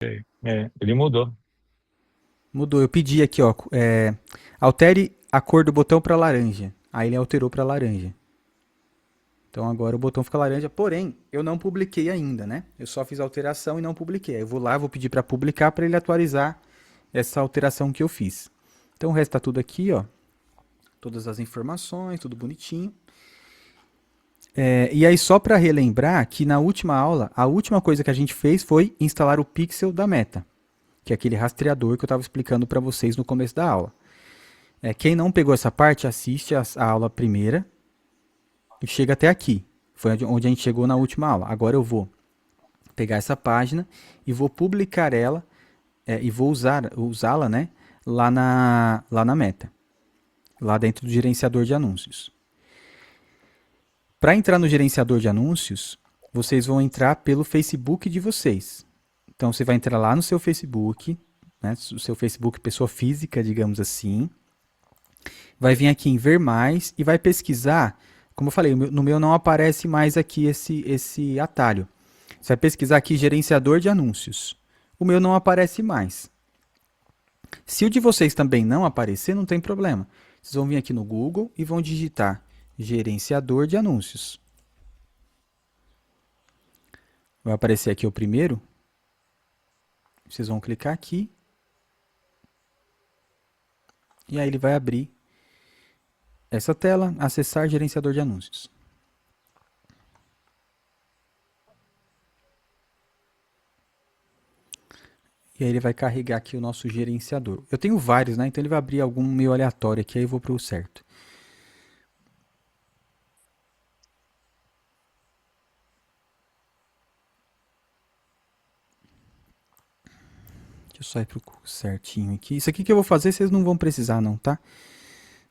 Ele mudou. Mudou. Eu pedi aqui, ó, altere a cor do botão para laranja. Aí ele alterou para laranja. Então agora o botão fica laranja, porém eu não publiquei ainda, né? Eu só fiz a alteração e não publiquei. Aí eu vou lá, vou pedir para publicar para ele atualizar essa alteração que eu fiz. Então o resto tá tudo aqui, ó. Todas as informações, tudo bonitinho. E aí só para relembrar que na última aula, a última coisa que a gente fez foi instalar o pixel da Meta, que é aquele rastreador que eu estava explicando para vocês no começo da aula. Quem não pegou essa parte, assiste a aula primeira e chega até aqui. Foi onde a gente chegou na última aula. Agora eu vou pegar essa página e vou publicar ela e vou usá-la, né, lá na Meta, lá dentro do gerenciador de anúncios. Para entrar no gerenciador de anúncios, vocês vão entrar pelo Facebook de vocês. Então você vai entrar lá no seu Facebook, né, o seu Facebook pessoa física, digamos assim, vai vir aqui em ver mais e vai pesquisar. Como eu falei, no meu não aparece mais aqui esse atalho. Você vai pesquisar aqui gerenciador de anúncios. O meu não aparece mais. Se o de vocês também não aparecer, não tem problema. Vocês vão vir aqui no Google e vão digitar gerenciador de anúncios. Vai aparecer aqui o primeiro. Vocês vão clicar aqui e aí ele vai abrir essa tela, acessar gerenciador de anúncios. E aí ele vai carregar aqui o nosso gerenciador. Eu tenho vários, né? Então ele vai abrir algum meio aleatório aqui, aí eu vou para o certo. Deixa eu só ir pro certinho aqui. Isso aqui que eu vou fazer, vocês não vão precisar não, tá?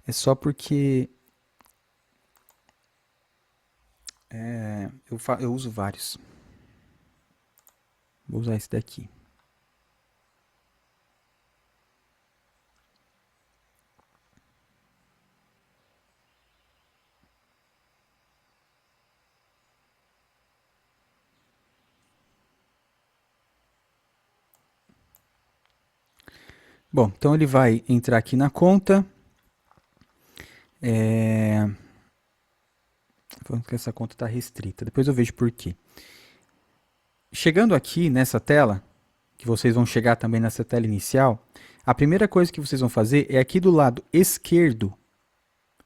É só porque eu uso vários. Vou usar esse daqui. Bom, então ele vai entrar aqui na conta. É... Falando que essa conta está restrita. Depois eu vejo por quê. Chegando aqui nessa tela, que vocês vão chegar também nessa tela inicial, a primeira coisa que vocês vão fazer é aqui do lado esquerdo,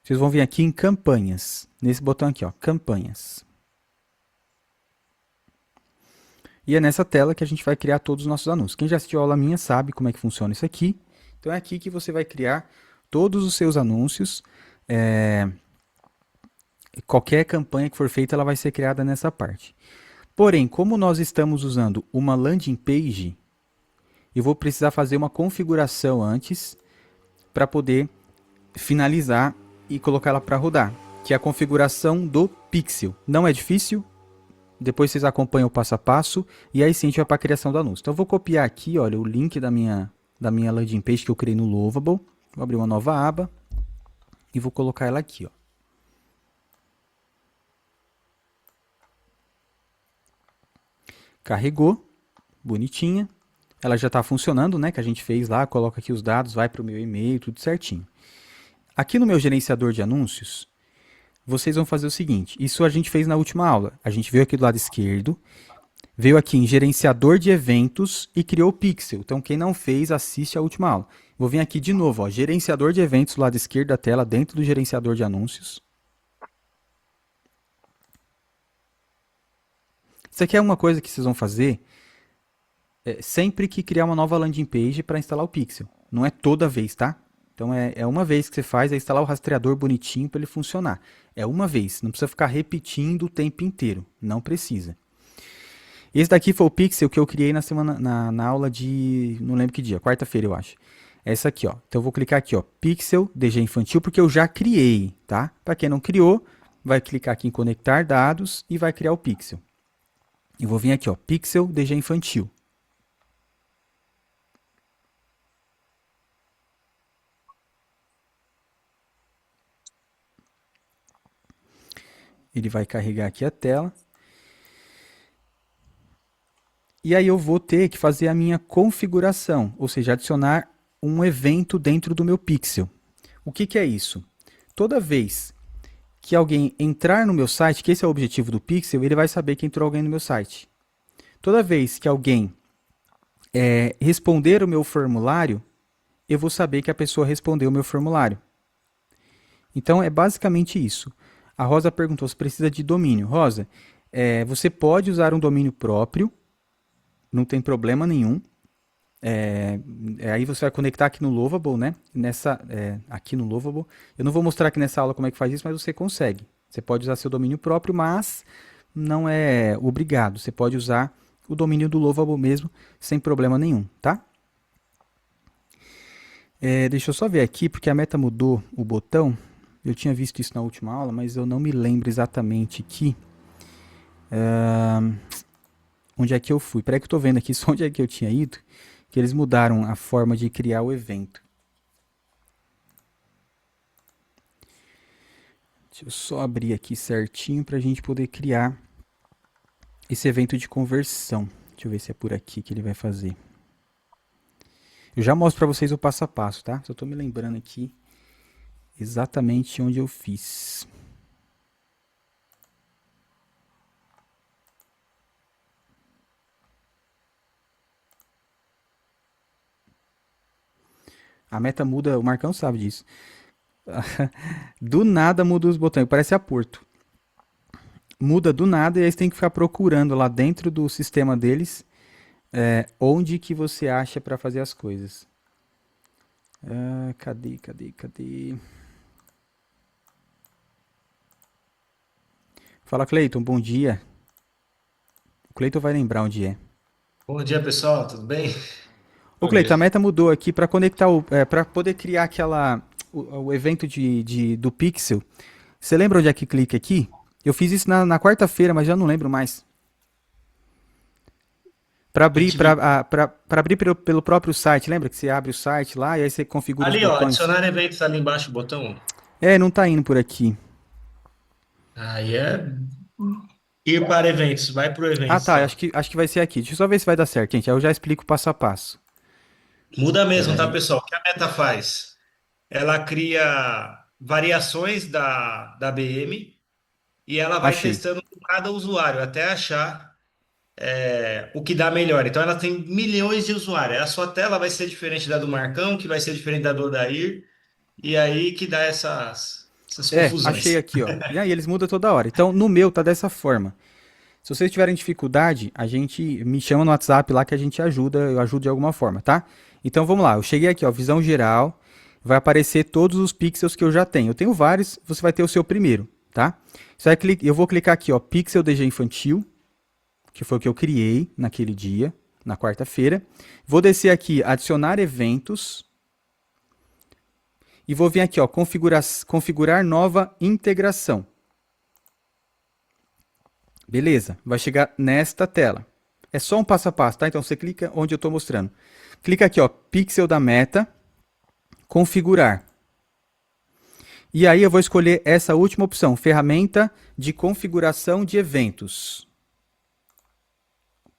vocês vão vir aqui em campanhas, nesse botão aqui, ó, campanhas. E é nessa tela que a gente vai criar todos os nossos anúncios. Quem já assistiu a aula minha sabe como é que funciona isso aqui. Então é aqui que você vai criar todos os seus anúncios. É, Qualquer campanha que for feita, ela vai ser criada nessa parte. Porém, como nós estamos usando uma landing page, eu vou precisar fazer uma configuração antes para poder finalizar e colocar ela para rodar, que é a configuração do pixel. Não é difícil, depois vocês acompanham o passo a passo e aí sim a gente vai para a criação do anúncio. Então eu vou copiar aqui, olha, o link da minha landing page que eu criei no Lovable. Vou abrir uma nova aba e vou colocar ela aqui, ó. Carregou, bonitinha. Ela já está funcionando, né? Que a gente fez lá, coloca aqui os dados, vai para o meu e-mail, tudo certinho. Aqui no meu gerenciador de anúncios, vocês vão fazer o seguinte: isso a gente fez na última aula. A gente veio aqui do lado esquerdo, veio aqui em gerenciador de eventos e criou o pixel. Então, quem não fez, assiste a última aula. Vou vir aqui de novo, ó, gerenciador de eventos do lado esquerdo da tela, dentro do gerenciador de anúncios. Isso aqui é uma coisa que vocês vão fazer sempre que criar uma nova landing page para instalar o pixel. Não é toda vez, tá? Então é uma vez que você faz, é instalar o rastreador bonitinho para ele funcionar. É uma vez, não precisa ficar repetindo o tempo inteiro. Não precisa. Esse daqui foi o pixel que eu criei na aula de. Não lembro que dia, quarta-feira, eu acho. Essa aqui, ó. Então eu vou clicar aqui, ó. Pixel DG infantil, porque eu já criei, tá? Para quem não criou, vai clicar aqui em conectar dados e vai criar o pixel. E vou vir aqui, ó. Pixel DG infantil. Ele vai carregar aqui a tela. E aí eu vou ter que fazer a minha configuração, ou seja, adicionar um evento dentro do meu pixel. O que é isso? Toda vez que alguém entrar no meu site, que esse é o objetivo do pixel, ele vai saber que entrou alguém no meu site. Toda vez que alguém responder o meu formulário, eu vou saber que a pessoa respondeu o meu formulário. Então é basicamente isso. A Rosa perguntou se precisa de domínio. Rosa, você pode usar um domínio próprio, não tem problema nenhum. Aí você vai conectar aqui no Lovable, né? Aqui no Lovable. Eu não vou mostrar aqui nessa aula como é que faz isso, mas você consegue. Você pode usar seu domínio próprio, mas não é obrigado. Você pode usar o domínio do Lovable mesmo, sem problema nenhum, tá? Deixa eu só ver aqui, porque a Meta mudou o botão. Eu tinha visto isso na última aula, mas eu não me lembro exatamente aqui. Onde é que eu fui? Peraí que eu tô vendo aqui só onde é que eu tinha ido. Que eles mudaram a forma de criar o evento. Deixa eu só abrir aqui certinho para a gente poder criar esse evento de conversão. Deixa eu ver se é por aqui que ele vai fazer. Eu já mostro para vocês o passo a passo, tá? Só estou me lembrando aqui exatamente onde eu fiz. A meta muda, o Marcão sabe disso. Do nada muda os botões, parece a Porto. Muda do nada e aí você tem que ficar procurando lá dentro do sistema deles onde que você acha para fazer as coisas. Cadê? Fala, Cleiton, bom dia. O Cleiton vai lembrar onde é. Bom dia, pessoal, tudo bem? Ô, Bom dia. Cleiton, a meta mudou aqui para conectar para poder criar o evento do Pixel. Você lembra onde é que clica aqui? Eu fiz isso na quarta-feira, mas já não lembro mais. Para abrir, Ativi- para abrir pelo próprio site, lembra que você abre o site lá e aí você configura os Ali, ó, botões? adicionar eventos ali embaixo, o botão. Não tá indo por aqui. Aí é ir para eventos, vai para o Ah, eventos, tá, ó. acho que vai ser aqui. Deixa eu só ver se vai dar certo, gente. Aí eu já explico passo a passo. Muda mesmo, Pera tá, aí. pessoal? O que a Meta faz? Ela cria variações da BM e ela vai Achei. testando com cada usuário até achar o que dá melhor. Então ela tem milhões de usuários. A sua tela vai ser diferente da do Marcão, que vai ser diferente da do Odair, e aí que dá essas Achei confusões. aqui, ó. E aí eles mudam toda hora. Então, no meu tá dessa forma. Se vocês tiverem dificuldade, a gente me chama no WhatsApp lá que a gente ajuda, eu ajudo de alguma forma, tá? Então vamos lá, eu cheguei aqui, ó, visão geral, vai aparecer todos os pixels que eu já tenho. Eu tenho vários, você vai ter o seu primeiro, tá? Eu vou clicar aqui, ó, Pixel DG Infantil, que foi o que eu criei naquele dia, na quarta-feira. Vou descer aqui, adicionar eventos, e vou vir aqui, ó, configurar nova integração. Beleza, vai chegar nesta tela. É só um passo a passo, tá? Então você clica onde eu estou mostrando. Clica aqui, ó, pixel da meta, configurar. E aí eu vou escolher essa última opção, ferramenta de configuração de eventos.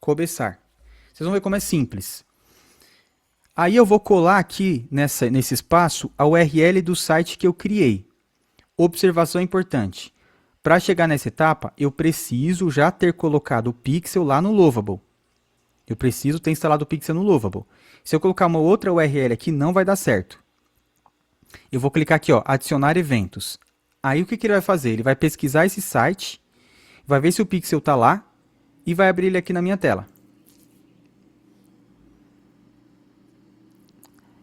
Começar. Vocês vão ver como é simples. Aí eu vou colar aqui nesse espaço a URL do site que eu criei. Observação importante. Para chegar nessa etapa, eu preciso já ter colocado o pixel lá no Lovable. Eu preciso ter instalado o Pixel no Lovable. Se eu colocar uma outra URL aqui, não vai dar certo. Eu vou clicar aqui, ó, adicionar eventos. Aí o que ele vai fazer? Ele vai pesquisar esse site, vai ver se o Pixel está lá e vai abrir ele aqui na minha tela.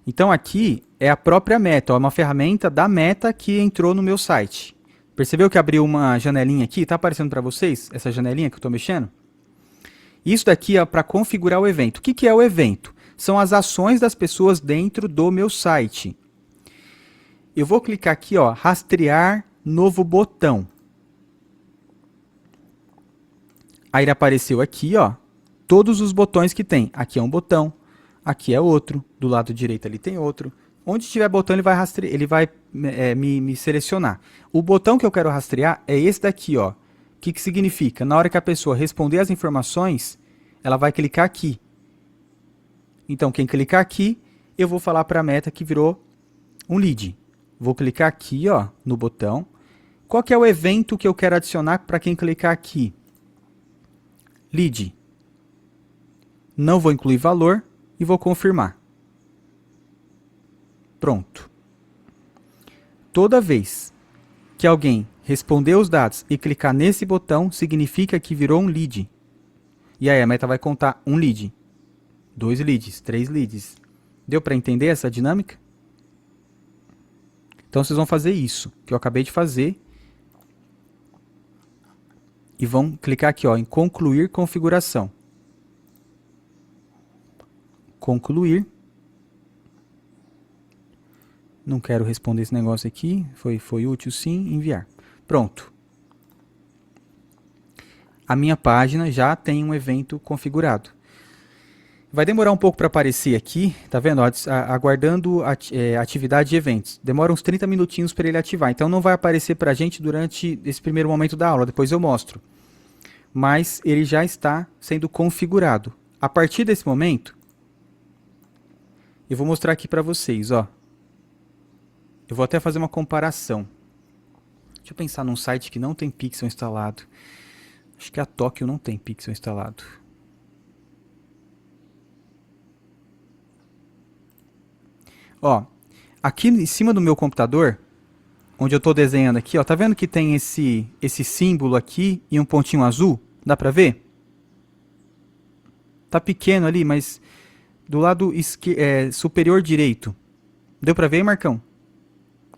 Então aqui é a própria Meta, ó, uma ferramenta da Meta que entrou no meu site. Percebeu que abriu uma janelinha aqui? Está aparecendo para vocês essa janelinha que eu estou mexendo? Isso daqui é para configurar o evento. O que é o evento? São as ações das pessoas dentro do meu site. Eu vou clicar aqui, ó, rastrear novo botão. Aí ele apareceu aqui, ó, todos os botões que tem. Aqui é um botão, aqui é outro, do lado direito ali tem outro. Onde tiver botão ele vai rastrear, ele vai me selecionar. O botão que eu quero rastrear é esse daqui, ó. O que significa? Na hora que a pessoa responder as informações, ela vai clicar aqui. Então, quem clicar aqui, eu vou falar para a meta que virou um lead. Vou clicar aqui, ó, no botão. Qual que é o evento que eu quero adicionar para quem clicar aqui? Lead. Não vou incluir valor e vou confirmar. Pronto. Toda vez que alguém responder os dados e clicar nesse botão, significa que virou um lead. E aí a meta vai contar um lead, 2 leads, 3 leads. Deu para entender essa dinâmica? Então vocês vão fazer isso que eu acabei de fazer e vão clicar aqui, ó, em concluir configuração. Concluir. Não quero responder esse negócio aqui. Foi útil sim. Enviar. Pronto. A minha página já tem um evento configurado. Vai demorar um pouco para aparecer aqui, tá vendo? Aguardando atividade de eventos. Demora uns 30 minutinhos para ele ativar. Então não vai aparecer para a gente durante esse primeiro momento da aula. Depois eu mostro. Mas ele já está sendo configurado. A partir desse momento, eu vou mostrar aqui para vocês, ó. Eu vou até fazer uma comparação. Deixa eu pensar num site que não tem pixel instalado. Acho que a Tóquio não tem pixel instalado. Ó, aqui em cima do meu computador, onde eu estou desenhando aqui, ó, tá vendo que tem esse símbolo aqui e um pontinho azul? Dá para ver? Tá pequeno ali, mas do lado superior direito. Deu para ver aí, Marcão?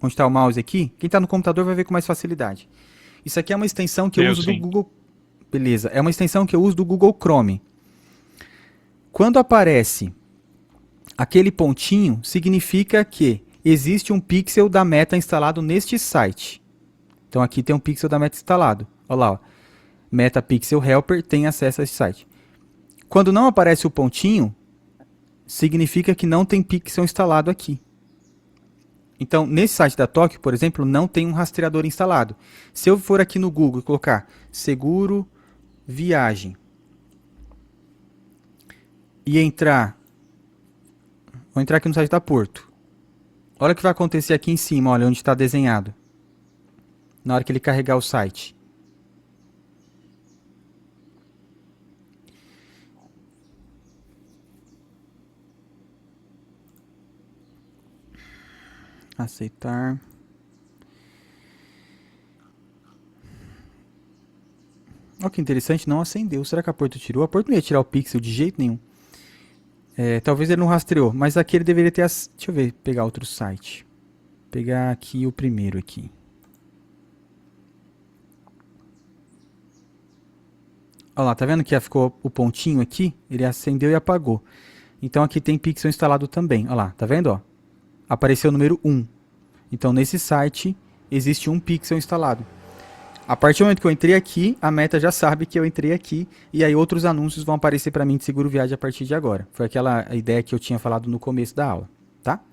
Onde está o mouse aqui? Quem está no computador vai ver com mais facilidade. Isso aqui é uma extensão que eu uso do Google. Beleza, é uma extensão que eu uso do Google Chrome. Quando aparece aquele pontinho, significa que existe um pixel da meta instalado neste site. Então aqui tem um pixel da meta instalado. Olha lá, ó. Meta Pixel Helper tem acesso a esse site. Quando não aparece o pontinho, significa que não tem pixel instalado aqui. Então, nesse site da Tóquio, por exemplo, não tem um rastreador instalado. Se eu for aqui no Google e colocar seguro viagem e vou entrar aqui no site da Porto. Olha o que vai acontecer aqui em cima, olha onde está desenhado. Na hora que ele carregar o site. Aceitar. Olha que interessante, não acendeu. Será que a Porto tirou? A Porto não ia tirar o pixel de jeito nenhum. Talvez ele não rastreou, mas aqui ele deveria ter... Deixa eu ver, pegar outro site. Pegar aqui o primeiro aqui. Olha lá, tá vendo que ficou o pontinho aqui? Ele acendeu e apagou. Então aqui tem pixel instalado também. Olha lá, tá vendo? Ó? Apareceu o número 1. Então nesse site existe um pixel instalado. A partir do momento que eu entrei aqui, a meta já sabe que eu entrei aqui e aí outros anúncios vão aparecer para mim de seguro viagem a partir de agora. Foi aquela ideia que eu tinha falado no começo da aula, tá?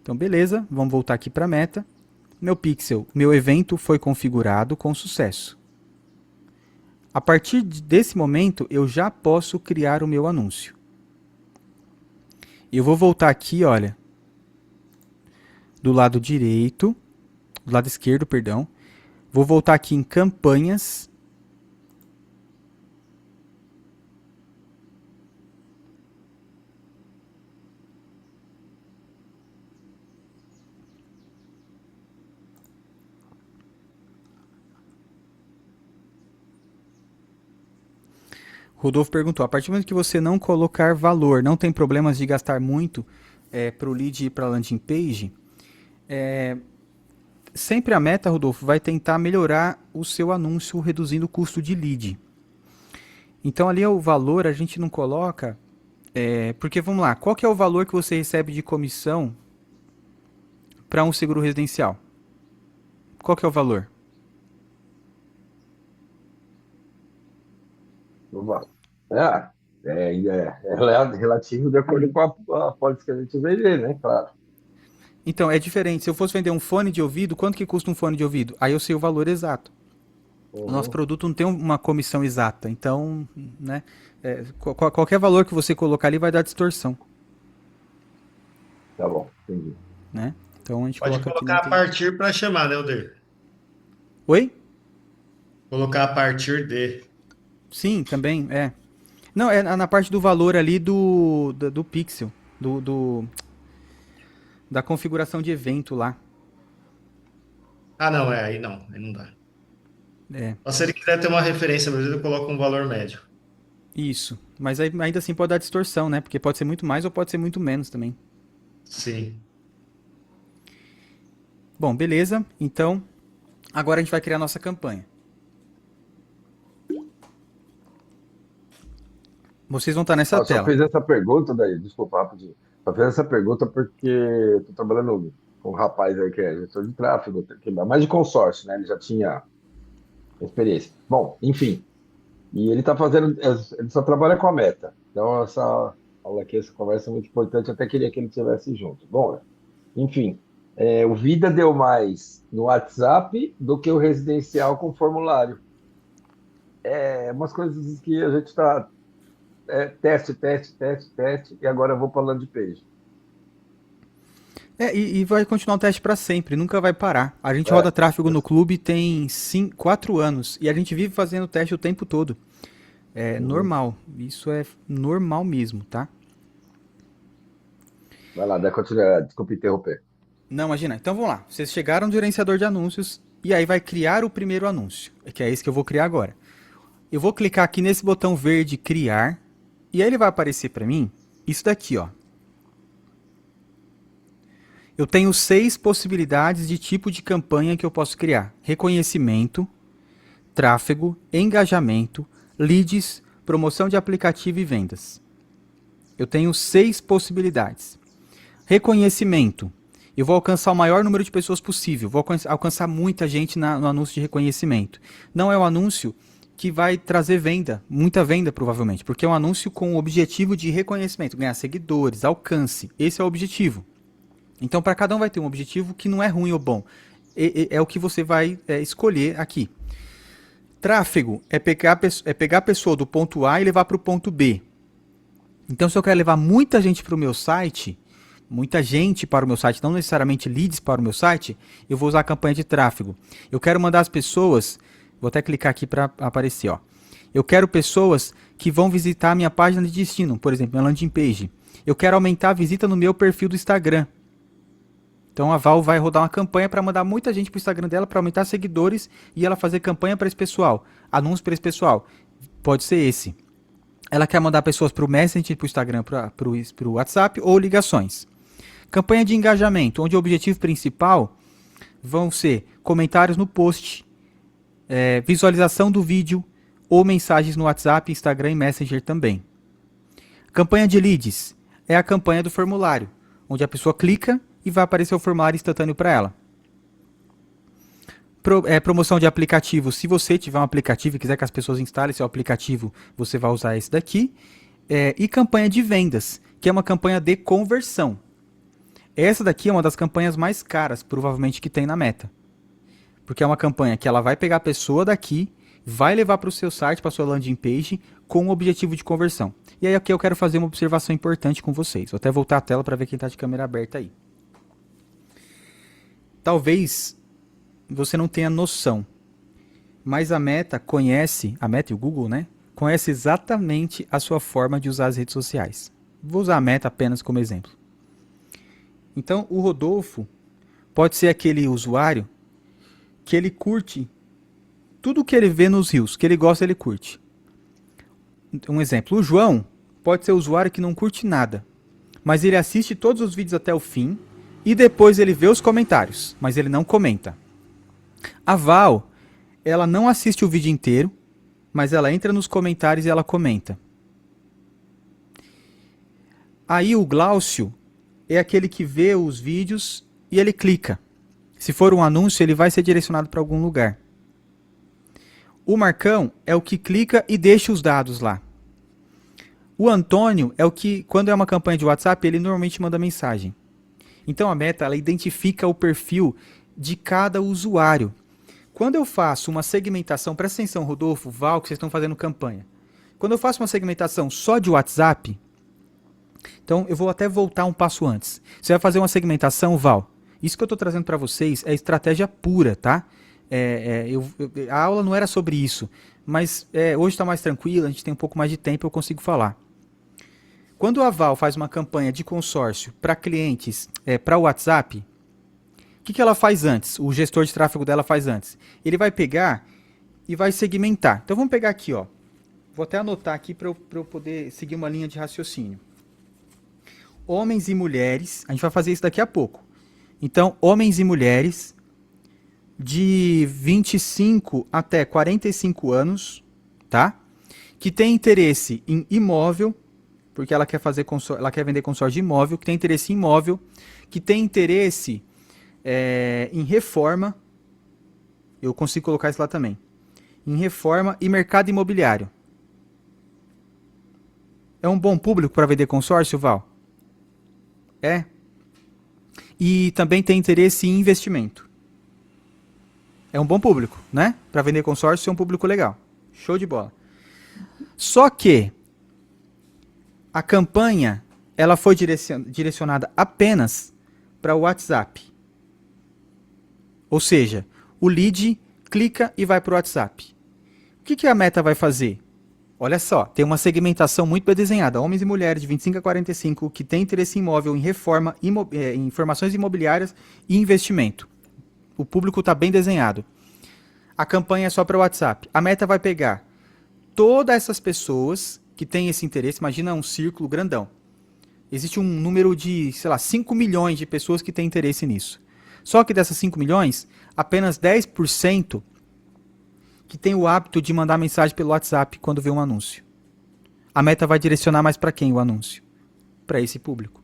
Então beleza, vamos voltar aqui para a meta. Meu evento foi configurado com sucesso. A partir desse momento, eu já posso criar o meu anúncio. Eu vou voltar aqui, olha, do lado esquerdo, perdão. Vou voltar aqui em campanhas. Rodolfo perguntou, a partir do momento que você não colocar valor, não tem problemas de gastar muito para o lead ir para a landing page? Sempre a meta, Rodolfo, vai tentar melhorar o seu anúncio reduzindo o custo de lead. Então ali o valor a gente não coloca, porque vamos lá, qual que é o valor que você recebe de comissão para um seguro residencial? Qual que é o valor? É relativo de acordo com a pólice que a gente vender, né? Claro. Então, é diferente. Se eu fosse vender um fone de ouvido, quanto que custa um fone de ouvido? Aí eu sei o valor exato. O nosso Uhum. produto não tem uma comissão exata, então, né, qualquer valor que você colocar ali vai dar distorção, Tá bom, entendi. né? Então a gente Pode coloca aqui, não colocar a tem. partir para chamar, né, Alder? Oi? Colocar a partir de. Sim, também, é. Não, é na parte do valor ali do pixel, da configuração de evento lá. Ah, não, aí não, aí não dá. É, Mas se ele quiser ter uma referência, às vezes eu coloco um valor médio. isso. Mas aí, ainda assim pode dar distorção, né? Porque pode ser muito mais ou pode ser muito menos também. Sim. Bom, beleza. Então, agora a gente vai criar a nossa campanha. Vocês vão estar nessa Ah, eu só tela. fiz essa pergunta daí, desculpa, rapidinho. Só fiz essa pergunta porque eu tô trabalhando com um rapaz aí que é gestor de tráfego, mais de consórcio, né? Ele já tinha experiência. Bom, enfim. E ele está fazendo, ele só trabalha com a Meta. Então, essa aula aqui, essa conversa é muito importante. Eu até queria que ele estivesse junto. Bom, enfim, o Vida deu mais no WhatsApp do que o residencial com formulário. É umas coisas que a gente está teste, teste, teste, teste, e agora eu vou para a landing page. E vai continuar o teste para sempre, nunca vai parar. A gente roda É, tráfego no clube tem 4 anos e a gente vive fazendo teste o tempo todo. É uhum. normal, isso é normal mesmo, tá? Vai lá, dá continuidade, desculpa interromper. Não, imagina. Então vamos lá. Vocês chegaram no gerenciador de anúncios e aí vai criar o primeiro anúncio, que é esse que eu vou criar agora. Eu vou clicar aqui nesse botão verde criar e aí ele vai aparecer para mim isso daqui, ó. Eu tenho 6 possibilidades de tipo de campanha que eu posso criar: reconhecimento, tráfego, engajamento, leads, promoção de aplicativo e vendas. Eu tenho 6 possibilidades. Reconhecimento. Eu vou alcançar o maior número de pessoas possível. Vou alcançar muita gente no anúncio de reconhecimento. Não é um anúncio que vai trazer venda, muita venda provavelmente, porque é um anúncio com o objetivo de reconhecimento, ganhar seguidores, alcance. Esse é o objetivo. Então, para cada um vai ter um objetivo que não é ruim ou bom. É o que você vai escolher aqui. Tráfego é pegar a pessoa do ponto A e levar para o ponto B. Então, se eu quero levar muita gente para o meu site, não necessariamente leads para o meu site, eu vou usar a campanha de tráfego. Eu quero mandar as pessoas, vou até clicar aqui para aparecer, ó. Eu quero pessoas que vão visitar a minha página de destino, por exemplo, minha landing page. Eu quero aumentar a visita no meu perfil do Instagram. Então a Val vai rodar uma campanha para mandar muita gente para o Instagram dela para aumentar seguidores e ela fazer campanha para esse pessoal, anúncio para esse pessoal. Pode ser esse. Ela quer mandar pessoas para o Messenger, para o Instagram, para o WhatsApp ou ligações. Campanha de engajamento, onde o objetivo principal vão ser comentários no post, visualização do vídeo ou mensagens no WhatsApp, Instagram e Messenger também. Campanha de leads é a campanha do formulário, onde a pessoa clica e vai aparecer o formulário instantâneo para ela. Promoção de aplicativo. Se você tiver um aplicativo e quiser que as pessoas instalem seu aplicativo, você vai usar esse daqui. E campanha de vendas, que é uma campanha de conversão. Essa daqui é uma das campanhas mais caras, provavelmente, que tem na Meta. Porque é uma campanha que ela vai pegar a pessoa daqui, vai levar para o seu site, para a sua landing page, com o objetivo de conversão. E aí aqui eu quero fazer uma observação importante com vocês. Vou até voltar a tela para ver quem está de câmera aberta aí. Talvez você não tenha noção, mas a Meta e o Google, né? Conhece exatamente a sua forma de usar as redes sociais. Vou usar a Meta apenas como exemplo. Então, o Rodolfo pode ser aquele usuário que ele curte tudo que ele vê nos rios, que ele gosta, ele curte. Um exemplo, o João pode ser o usuário que não curte nada, mas ele assiste todos os vídeos até o fim e depois ele vê os comentários, mas ele não comenta. A Val, ela não assiste o vídeo inteiro, mas ela entra nos comentários e ela comenta. Aí o Glaucio é aquele que vê os vídeos e ele clica. Se for um anúncio, ele vai ser direcionado para algum lugar. O Marcão é o que clica e deixa os dados lá. O Antônio é o que, quando é uma campanha de WhatsApp, ele normalmente manda mensagem. Então a Meta, ela identifica o perfil de cada usuário. Quando eu faço uma segmentação, presta atenção, Rodolfo, Val, que vocês estão fazendo campanha. Quando eu faço uma segmentação só de WhatsApp, então eu vou até voltar um passo antes. Você vai fazer uma segmentação, Val. Isso que eu estou trazendo para vocês é estratégia pura, tá? A aula não era sobre isso, mas hoje está mais tranquilo, a gente tem um pouco mais de tempo, eu consigo falar. Quando a Val faz uma campanha de consórcio para clientes, para o WhatsApp, o que ela faz antes? O gestor de tráfego dela faz antes. Ele vai pegar e vai segmentar. Então vamos pegar aqui, ó. Vou até anotar aqui para eu poder seguir uma linha de raciocínio. Homens e mulheres, a gente vai fazer isso daqui a pouco. Então, homens e mulheres de 25 até 45 anos, tá? Que tem interesse em imóvel, porque ela quer vender consórcio de imóvel, que tem interesse em imóvel, que tem interesse em reforma, eu consigo colocar isso lá também, em reforma e mercado imobiliário. É um bom público para vender consórcio, Val? É. E também tem interesse em investimento. É um bom público, né? Para vender consórcio é um público legal. Show de bola. Só que a campanha ela foi direcionada apenas para o WhatsApp. Ou seja, o lead clica e vai para o WhatsApp. O que a Meta vai fazer? Olha só, tem uma segmentação muito bem desenhada. Homens e mulheres de 25 a 45 que têm interesse em imóvel, em reforma, em informações imobiliárias e investimento. O público está bem desenhado. A campanha é só para o WhatsApp. A Meta vai pegar todas essas pessoas que têm esse interesse. Imagina um círculo grandão. Existe um número de, 5 milhões de pessoas que têm interesse nisso. Só que dessas 5 milhões, apenas 10% que tem o hábito de mandar mensagem pelo WhatsApp quando vê um anúncio. A Meta vai direcionar mais para quem o anúncio? Para esse público.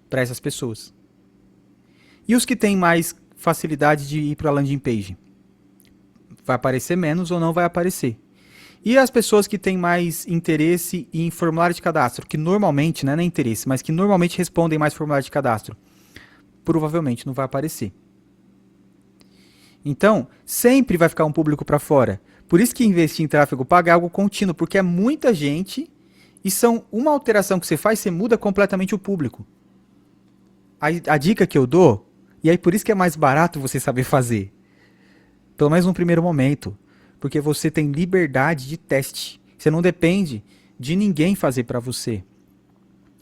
Para essas pessoas. E os que têm mais facilidade de ir para a landing page? Vai aparecer menos ou não vai aparecer? E as pessoas que têm mais interesse em formulário de cadastro, que normalmente, não é nem interesse, mas que normalmente respondem mais formulário de cadastro, provavelmente não vai aparecer. Então, sempre vai ficar um público para fora. Por isso que investir em tráfego pago é algo contínuo, porque é muita gente e uma alteração que você faz, você muda completamente o público. A dica que eu dou, e aí por isso que é mais barato você saber fazer, pelo menos no primeiro momento, porque você tem liberdade de teste. Você não depende de ninguém fazer para você.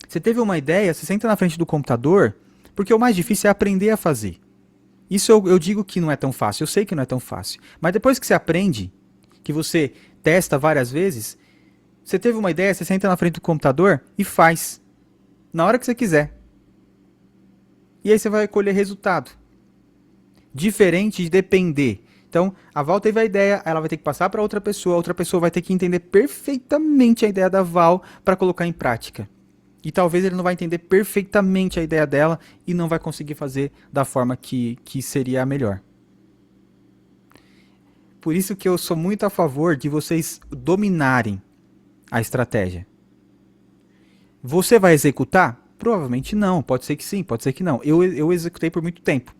Você teve uma ideia, você senta na frente do computador, porque o mais difícil é aprender a fazer. Isso eu digo que não é tão fácil, eu sei que não é tão fácil. Mas depois que você aprende, que você testa várias vezes, você teve uma ideia, você senta na frente do computador e faz. Na hora que você quiser. E aí você vai colher resultado. Diferente de depender. Então, a Val teve a ideia, ela vai ter que passar para outra pessoa vai ter que entender perfeitamente a ideia da Val para colocar em prática. E talvez ele não vai entender perfeitamente a ideia dela e não vai conseguir fazer da forma que seria a melhor. Por isso que eu sou muito a favor de vocês dominarem a estratégia. Você vai executar? Provavelmente não. Pode ser que sim, pode ser que não. Eu executei por muito tempo.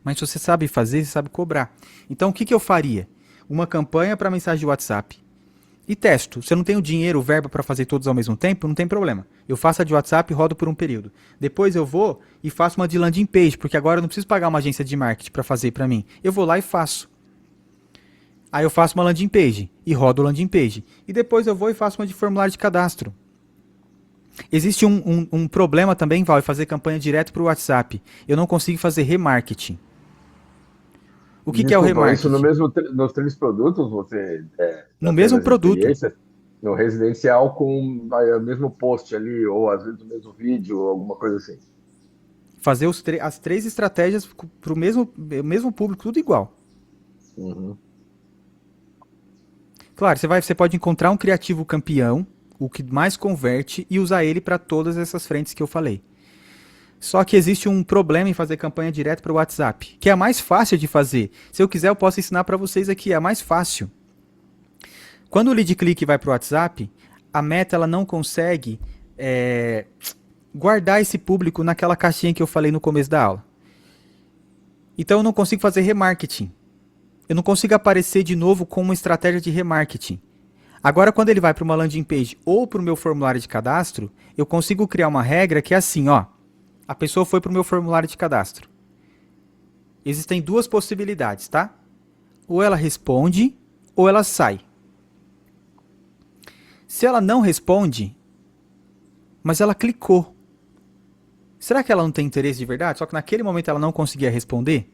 Mas se você sabe fazer, você sabe cobrar. Então o que eu faria? Uma campanha para mensagem de WhatsApp. E testo. Se eu não tenho dinheiro, verba para fazer todos ao mesmo tempo, não tem problema. Eu faço a de WhatsApp e rodo por um período. Depois eu vou e faço uma de landing page, porque agora eu não preciso pagar uma agência de marketing para fazer para mim. Eu vou lá e faço. Aí eu faço uma landing page e rodo landing page. E depois eu vou e faço uma de formulário de cadastro. Existe um problema também, Val, em fazer campanha direto para o WhatsApp. Eu não consigo fazer remarketing. O que é o remarketing? Isso nos 3 produtos você no mesmo produto. No residencial com o mesmo post ali, ou às vezes o mesmo vídeo, ou alguma coisa assim. Fazer as 3 estratégias para o mesmo público, tudo igual. Uhum. Claro, você pode encontrar um criativo campeão, o que mais converte, e usar ele para todas essas frentes que eu falei. Só que existe um problema em fazer campanha direto para o WhatsApp, que é a mais fácil de fazer. Se eu quiser, eu posso ensinar para vocês aqui, é a mais fácil. Quando o lead click vai para o WhatsApp, a Meta ela não consegue guardar esse público naquela caixinha que eu falei no começo da aula. Então eu não consigo fazer remarketing. eu não consigo aparecer de novo com uma estratégia de remarketing. Agora, quando ele vai para uma landing page ou para o meu formulário de cadastro, eu consigo criar uma regra que é assim, ó. A pessoa foi para o meu formulário de cadastro. Existem duas possibilidades, tá? Ou ela responde, ou ela sai. Se ela não responde, mas ela clicou, será que ela não tem interesse de verdade? Só que naquele momento ela não conseguia responder?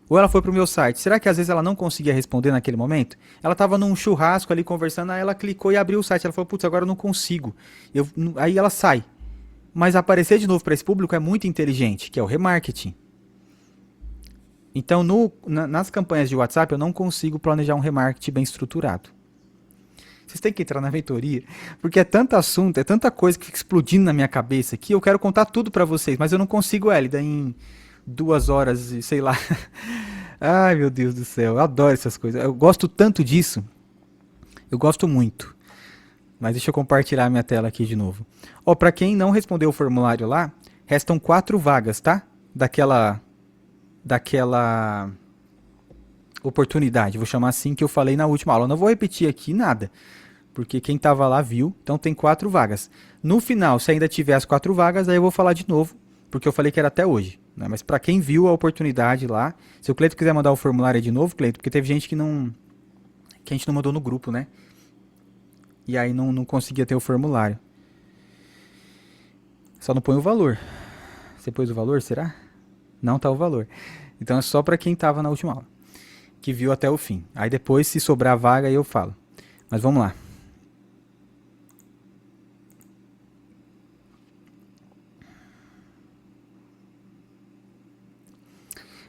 Ou ela foi pro meu site, será que às vezes ela não conseguia responder naquele momento? Ela estava num churrasco ali conversando, aí ela clicou e abriu o site. Ela falou, putz, agora eu não consigo. Aí ela sai. Mas aparecer de novo para esse público é muito inteligente, que é o remarketing. Então, nas campanhas de WhatsApp, eu não consigo planejar um remarketing bem estruturado. Vocês têm que entrar na mentoria, porque é tanto assunto, é tanta coisa que fica explodindo na minha cabeça que eu quero contar tudo para vocês, mas eu não consigo, Hélida, em 2 horas e sei lá. Ai, meu Deus do céu, eu adoro essas coisas. Eu gosto tanto disso. Eu gosto muito. Mas deixa eu compartilhar a minha tela aqui de novo. Ó, para quem não respondeu o formulário lá, restam 4 vagas, tá? Daquela oportunidade, vou chamar assim, que eu falei na última aula. Eu não vou repetir aqui nada, porque quem estava lá viu. Então tem 4 vagas. No final, se ainda tiver as 4 vagas, aí eu vou falar de novo, porque eu falei que era até hoje. Né? Mas para quem viu a oportunidade lá, se o Cleito quiser mandar o formulário aí de novo, Cleito, porque teve gente que a gente não mandou no grupo, né? E aí não conseguia ter o formulário. Só não põe o valor. Você pôs o valor, será? Não tá o valor. Então é só para quem estava na última aula, que viu até o fim. Aí depois, se sobrar vaga, aí eu falo. Mas vamos lá.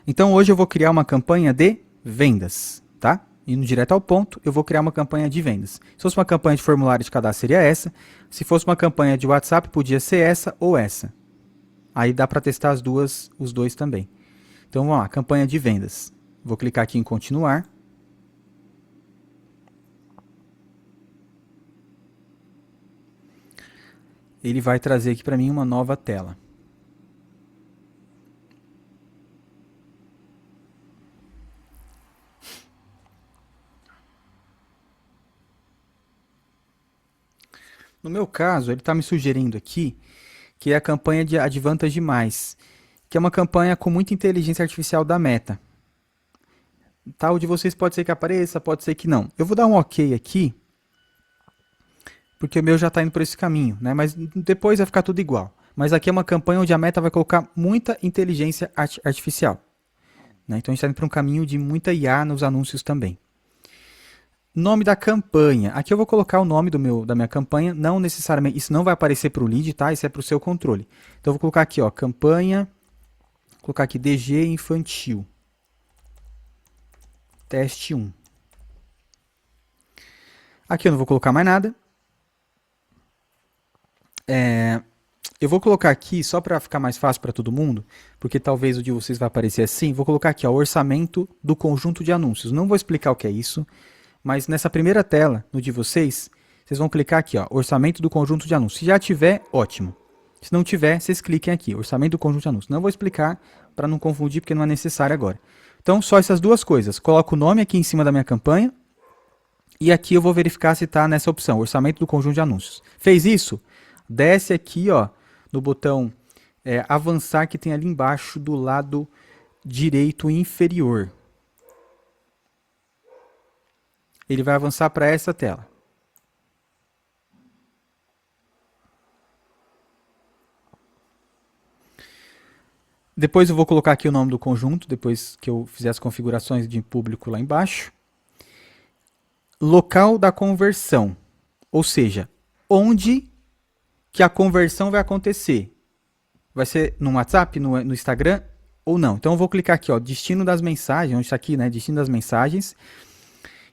Então hoje eu vou criar uma campanha de vendas, tá? Indo direto ao ponto, eu vou criar uma campanha de vendas. Se fosse uma campanha de formulário de cadastro, seria essa. Se fosse uma campanha de WhatsApp, podia ser essa ou essa. Aí dá para testar os dois também. Então vamos lá, campanha de vendas. Vou clicar aqui em continuar. Ele vai trazer aqui para mim uma nova tela. No meu caso, ele está me sugerindo aqui que é a campanha de Advantage+, que é uma campanha com muita inteligência artificial da Meta. Tal de vocês pode ser que apareça, pode ser que não. Eu vou dar um ok aqui, porque o meu já está indo por esse caminho, né? Mas depois vai ficar tudo igual. Mas aqui é uma campanha onde a Meta vai colocar muita inteligência artificial. Né? Então a gente está indo para um caminho de muita IA nos anúncios também. Nome da campanha. Aqui eu vou colocar o nome da minha campanha. Não necessariamente, isso não vai aparecer para o lead, tá? Isso é para o seu controle. Então eu vou colocar aqui, ó, campanha. Vou colocar aqui DG infantil. Teste 1. Aqui eu não vou colocar mais nada. Eu vou colocar aqui, só para ficar mais fácil para todo mundo, porque talvez o de vocês vai aparecer assim, vou colocar aqui, ó, orçamento do conjunto de anúncios. Não vou explicar o que é isso, mas nessa primeira tela, no de vocês, vocês vão clicar aqui, ó, orçamento do conjunto de anúncios. Se já tiver, ótimo. Se não tiver, vocês cliquem aqui, orçamento do conjunto de anúncios. Não vou explicar para não confundir, porque não é necessário agora. Então, só essas duas coisas. Coloco o nome aqui em cima da minha campanha, e aqui eu vou verificar se está nessa opção, orçamento do conjunto de anúncios. Fez isso? Desce aqui, ó, no botão avançar que tem ali embaixo do lado direito inferior. Ele vai avançar para essa tela. Depois eu vou colocar aqui o nome do conjunto, depois que eu fizer as configurações de público lá embaixo. Local da conversão, ou seja, onde que a conversão vai acontecer. Vai ser no WhatsApp, no Instagram ou não. Então eu vou clicar aqui, ó, destino das mensagens, onde está aqui, né, destino das mensagens.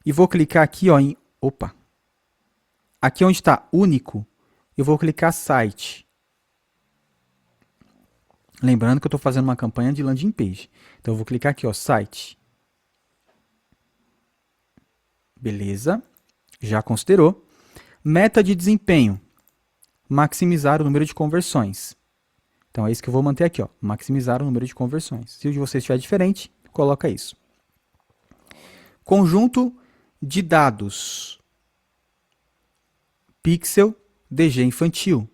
E vou clicar aqui, ó, em, aqui onde está único, eu vou clicar site. Lembrando que eu estou fazendo uma campanha de landing page. Então eu vou clicar aqui, ó, site. Beleza, já considerou. Meta de desempenho, maximizar o número de conversões. Então é isso que eu vou manter aqui, ó, maximizar o número de conversões. Se o de vocês estiver diferente, coloca isso. Conjunto de dados. Pixel DG infantil.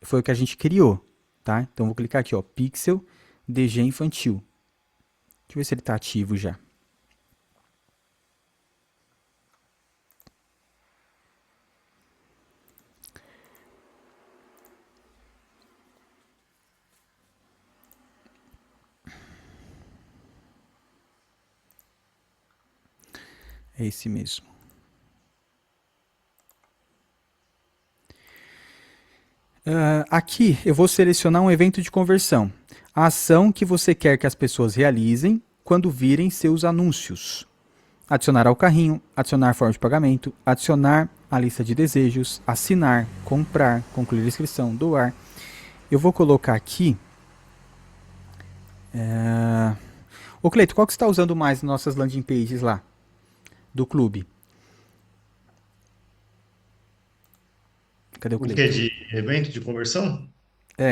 Foi o que a gente criou, tá? Então vou clicar aqui, ó, Pixel DG infantil. Deixa eu ver se ele está ativo já. É esse mesmo. Aqui eu vou selecionar um evento de conversão. A ação que você quer que as pessoas realizem quando virem seus anúncios. Adicionar ao carrinho, adicionar forma de pagamento, adicionar a lista de desejos, assinar, comprar, concluir a inscrição, doar. Eu vou colocar aqui... Ô Cleito, qual que você está usando mais nas nossas landing pages lá? Do clube. Cadê o O que? Cleito? De evento de conversão?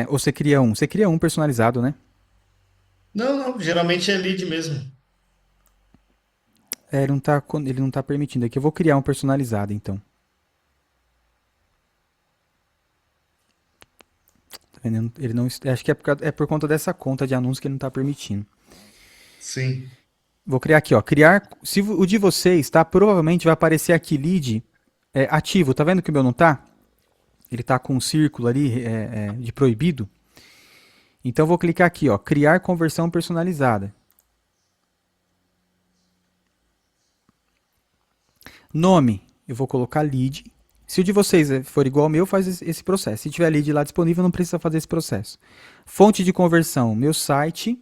Ou você cria um. Você cria um personalizado, né? Não, não, geralmente é lead mesmo. Ele não tá permitindo aqui. Eu vou criar um personalizado, então. Tá vendo? Ele não, acho que é por conta dessa conta de anúncio que ele não tá permitindo. Sim. Vou criar aqui, ó. Criar. Se o de vocês, tá? Provavelmente vai aparecer aqui lead ativo. Tá vendo que o meu não tá? Ele tá com um círculo ali de proibido. Então eu vou clicar aqui, ó. Criar conversão personalizada. Nome. Eu vou colocar lead. Se o de vocês for igual ao meu, faz esse processo. Se tiver lead lá disponível, não precisa fazer esse processo. Fonte de conversão, meu site.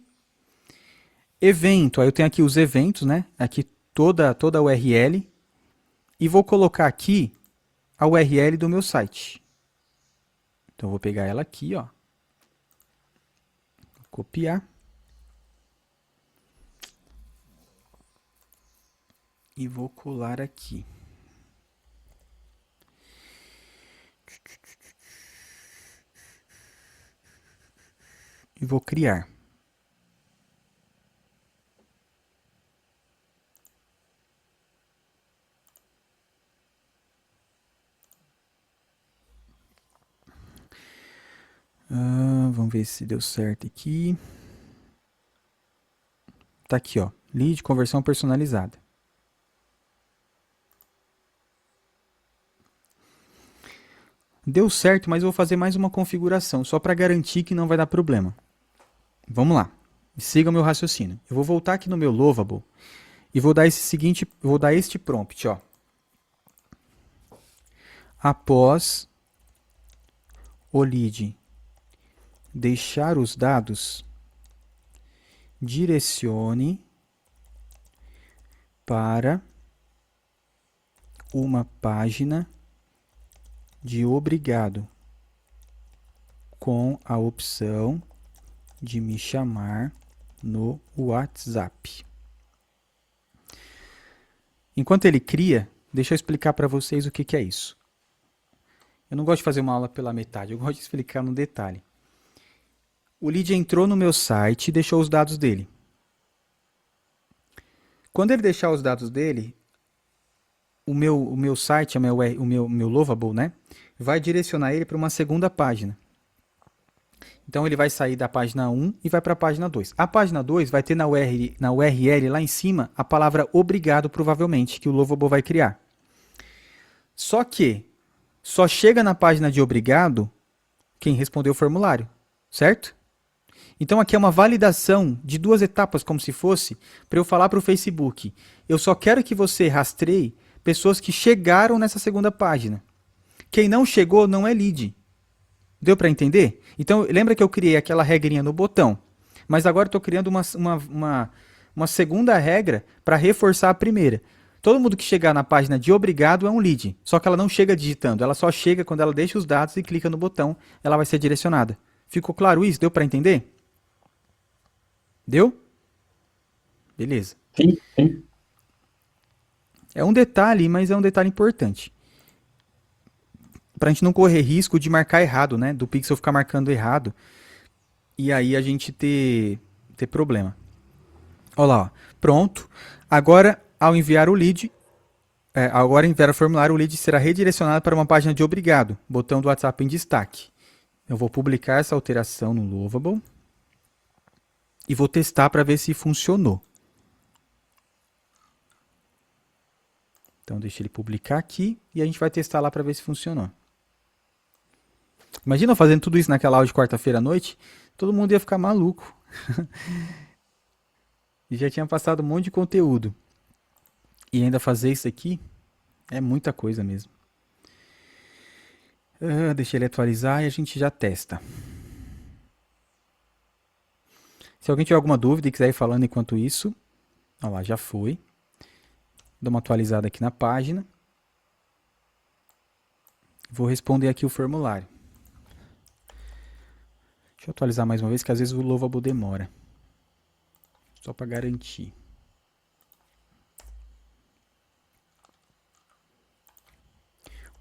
Evento, aí eu tenho aqui os eventos, né? Aqui toda a URL. E vou colocar aqui a URL do meu site. Então eu vou pegar ela aqui, ó. Copiar. E vou colar aqui. E vou criar. Vamos ver se deu certo aqui. Tá aqui, ó. Lead, conversão personalizada. Deu certo, mas eu vou fazer mais uma configuração, só para garantir que não vai dar problema. Vamos lá. Siga o meu raciocínio. Eu vou voltar aqui no meu Lovable e vou dar este prompt, ó. Após o lead deixar os dados, direcione para uma página de obrigado com a opção de me chamar no WhatsApp. Enquanto ele cria, deixa eu explicar para vocês o que é isso. Eu não gosto de fazer uma aula pela metade, eu gosto de explicar no detalhe. O lead entrou no meu site e deixou os dados dele. Quando ele deixar os dados dele, o meu site, o meu Lovable, né, vai direcionar ele para uma segunda página. Então ele vai sair da página 1 e vai para a página 2. A página 2 vai ter na URL lá em cima a palavra obrigado, provavelmente, que o Lovable vai criar. Só que só chega na página de obrigado quem respondeu o formulário, certo? Então aqui é uma validação de 2 etapas, como se fosse, para eu falar para o Facebook. Eu só quero que você rastreie pessoas que chegaram nessa segunda página. Quem não chegou não é lead. Deu para entender? Então lembra que eu criei aquela regrinha no botão, mas agora estou criando uma segunda regra para reforçar a primeira. Todo mundo que chegar na página de obrigado é um lead, só que ela não chega digitando, ela só chega quando ela deixa os dados e clica no botão, ela vai ser direcionada. Ficou claro isso? Deu para entender? Deu? Beleza. Sim, sim. É um detalhe, mas é um detalhe importante. Pra gente não correr risco de marcar errado, né? Do pixel ficar marcando errado. E aí a gente ter problema. Olha lá, ó. Pronto. Agora, ao enviar o lead, agora enviar o formulário, o lead será redirecionado para uma página de obrigado, botão do WhatsApp em destaque. Eu vou publicar essa alteração no Lovable e vou testar para ver se funcionou. Então, deixa ele publicar aqui e a gente vai testar lá para ver se funcionou. Imagina eu fazendo tudo isso naquela aula de quarta-feira à noite, todo mundo ia ficar maluco. E já tinha passado um monte de conteúdo. E ainda fazer isso aqui é muita coisa mesmo. Deixa ele atualizar e a gente já testa. Se alguém tiver alguma dúvida e quiser ir falando enquanto isso, olha lá, já foi. Dou uma atualizada aqui na página. Vou responder aqui o formulário. Deixa eu atualizar mais uma vez, que às vezes o Lovable demora. Só para garantir.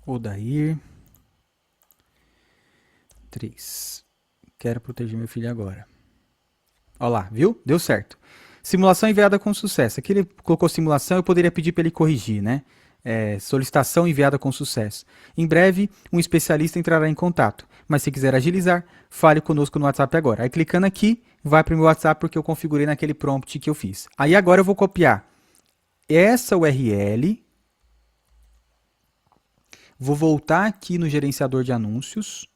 Odair. 3. Quero proteger meu filho agora. Olha lá, viu? Deu certo. Simulação enviada com sucesso. Aqui ele colocou simulação, eu poderia pedir para ele corrigir, né? Solicitação enviada com sucesso. Em breve, um especialista entrará em contato. Mas se quiser agilizar, fale conosco no WhatsApp agora. Aí clicando aqui, vai para o meu WhatsApp porque eu configurei naquele prompt que eu fiz. Aí agora eu vou copiar essa URL. Vou voltar aqui no gerenciador de anúncios.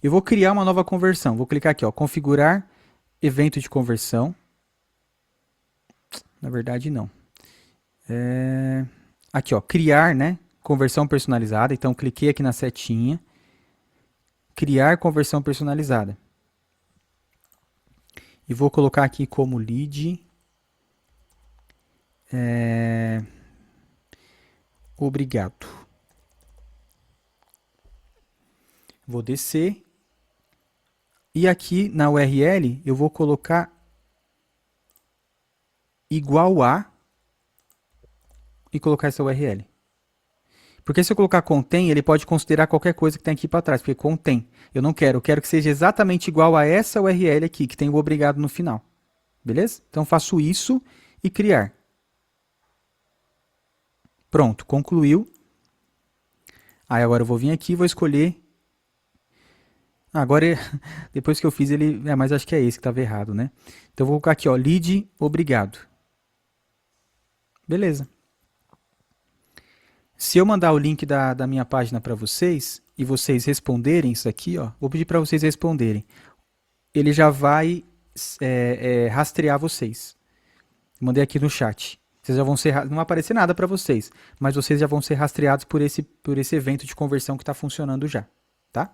Eu vou criar uma nova conversão. Vou clicar aqui, ó, configurar evento de conversão. Na verdade, não. Aqui, ó, criar, né? Conversão personalizada. Então, cliquei aqui na setinha. Criar conversão personalizada. E vou colocar aqui como lead. Obrigado. Vou descer. E aqui na URL eu vou colocar igual a e colocar essa URL. Porque se eu colocar contém, ele pode considerar qualquer coisa que tem aqui para trás, porque contém. Eu não quero, eu quero que seja exatamente igual a essa URL aqui, que tem o obrigado no final. Beleza? Então faço isso e criar. Pronto, concluiu. Aí agora eu vou vir aqui e vou escolher. Agora, depois que eu fiz ele... mas acho que é esse que estava errado, né? Então eu vou colocar aqui, ó, lead, obrigado. Beleza. Se eu mandar o link da minha página para vocês e vocês responderem isso aqui, ó, vou pedir para vocês responderem. Ele já vai rastrear vocês. Mandei aqui no chat. Vocês já vão ser, não vai aparecer nada para vocês, mas vocês já vão ser rastreados por esse evento de conversão que está funcionando já, tá?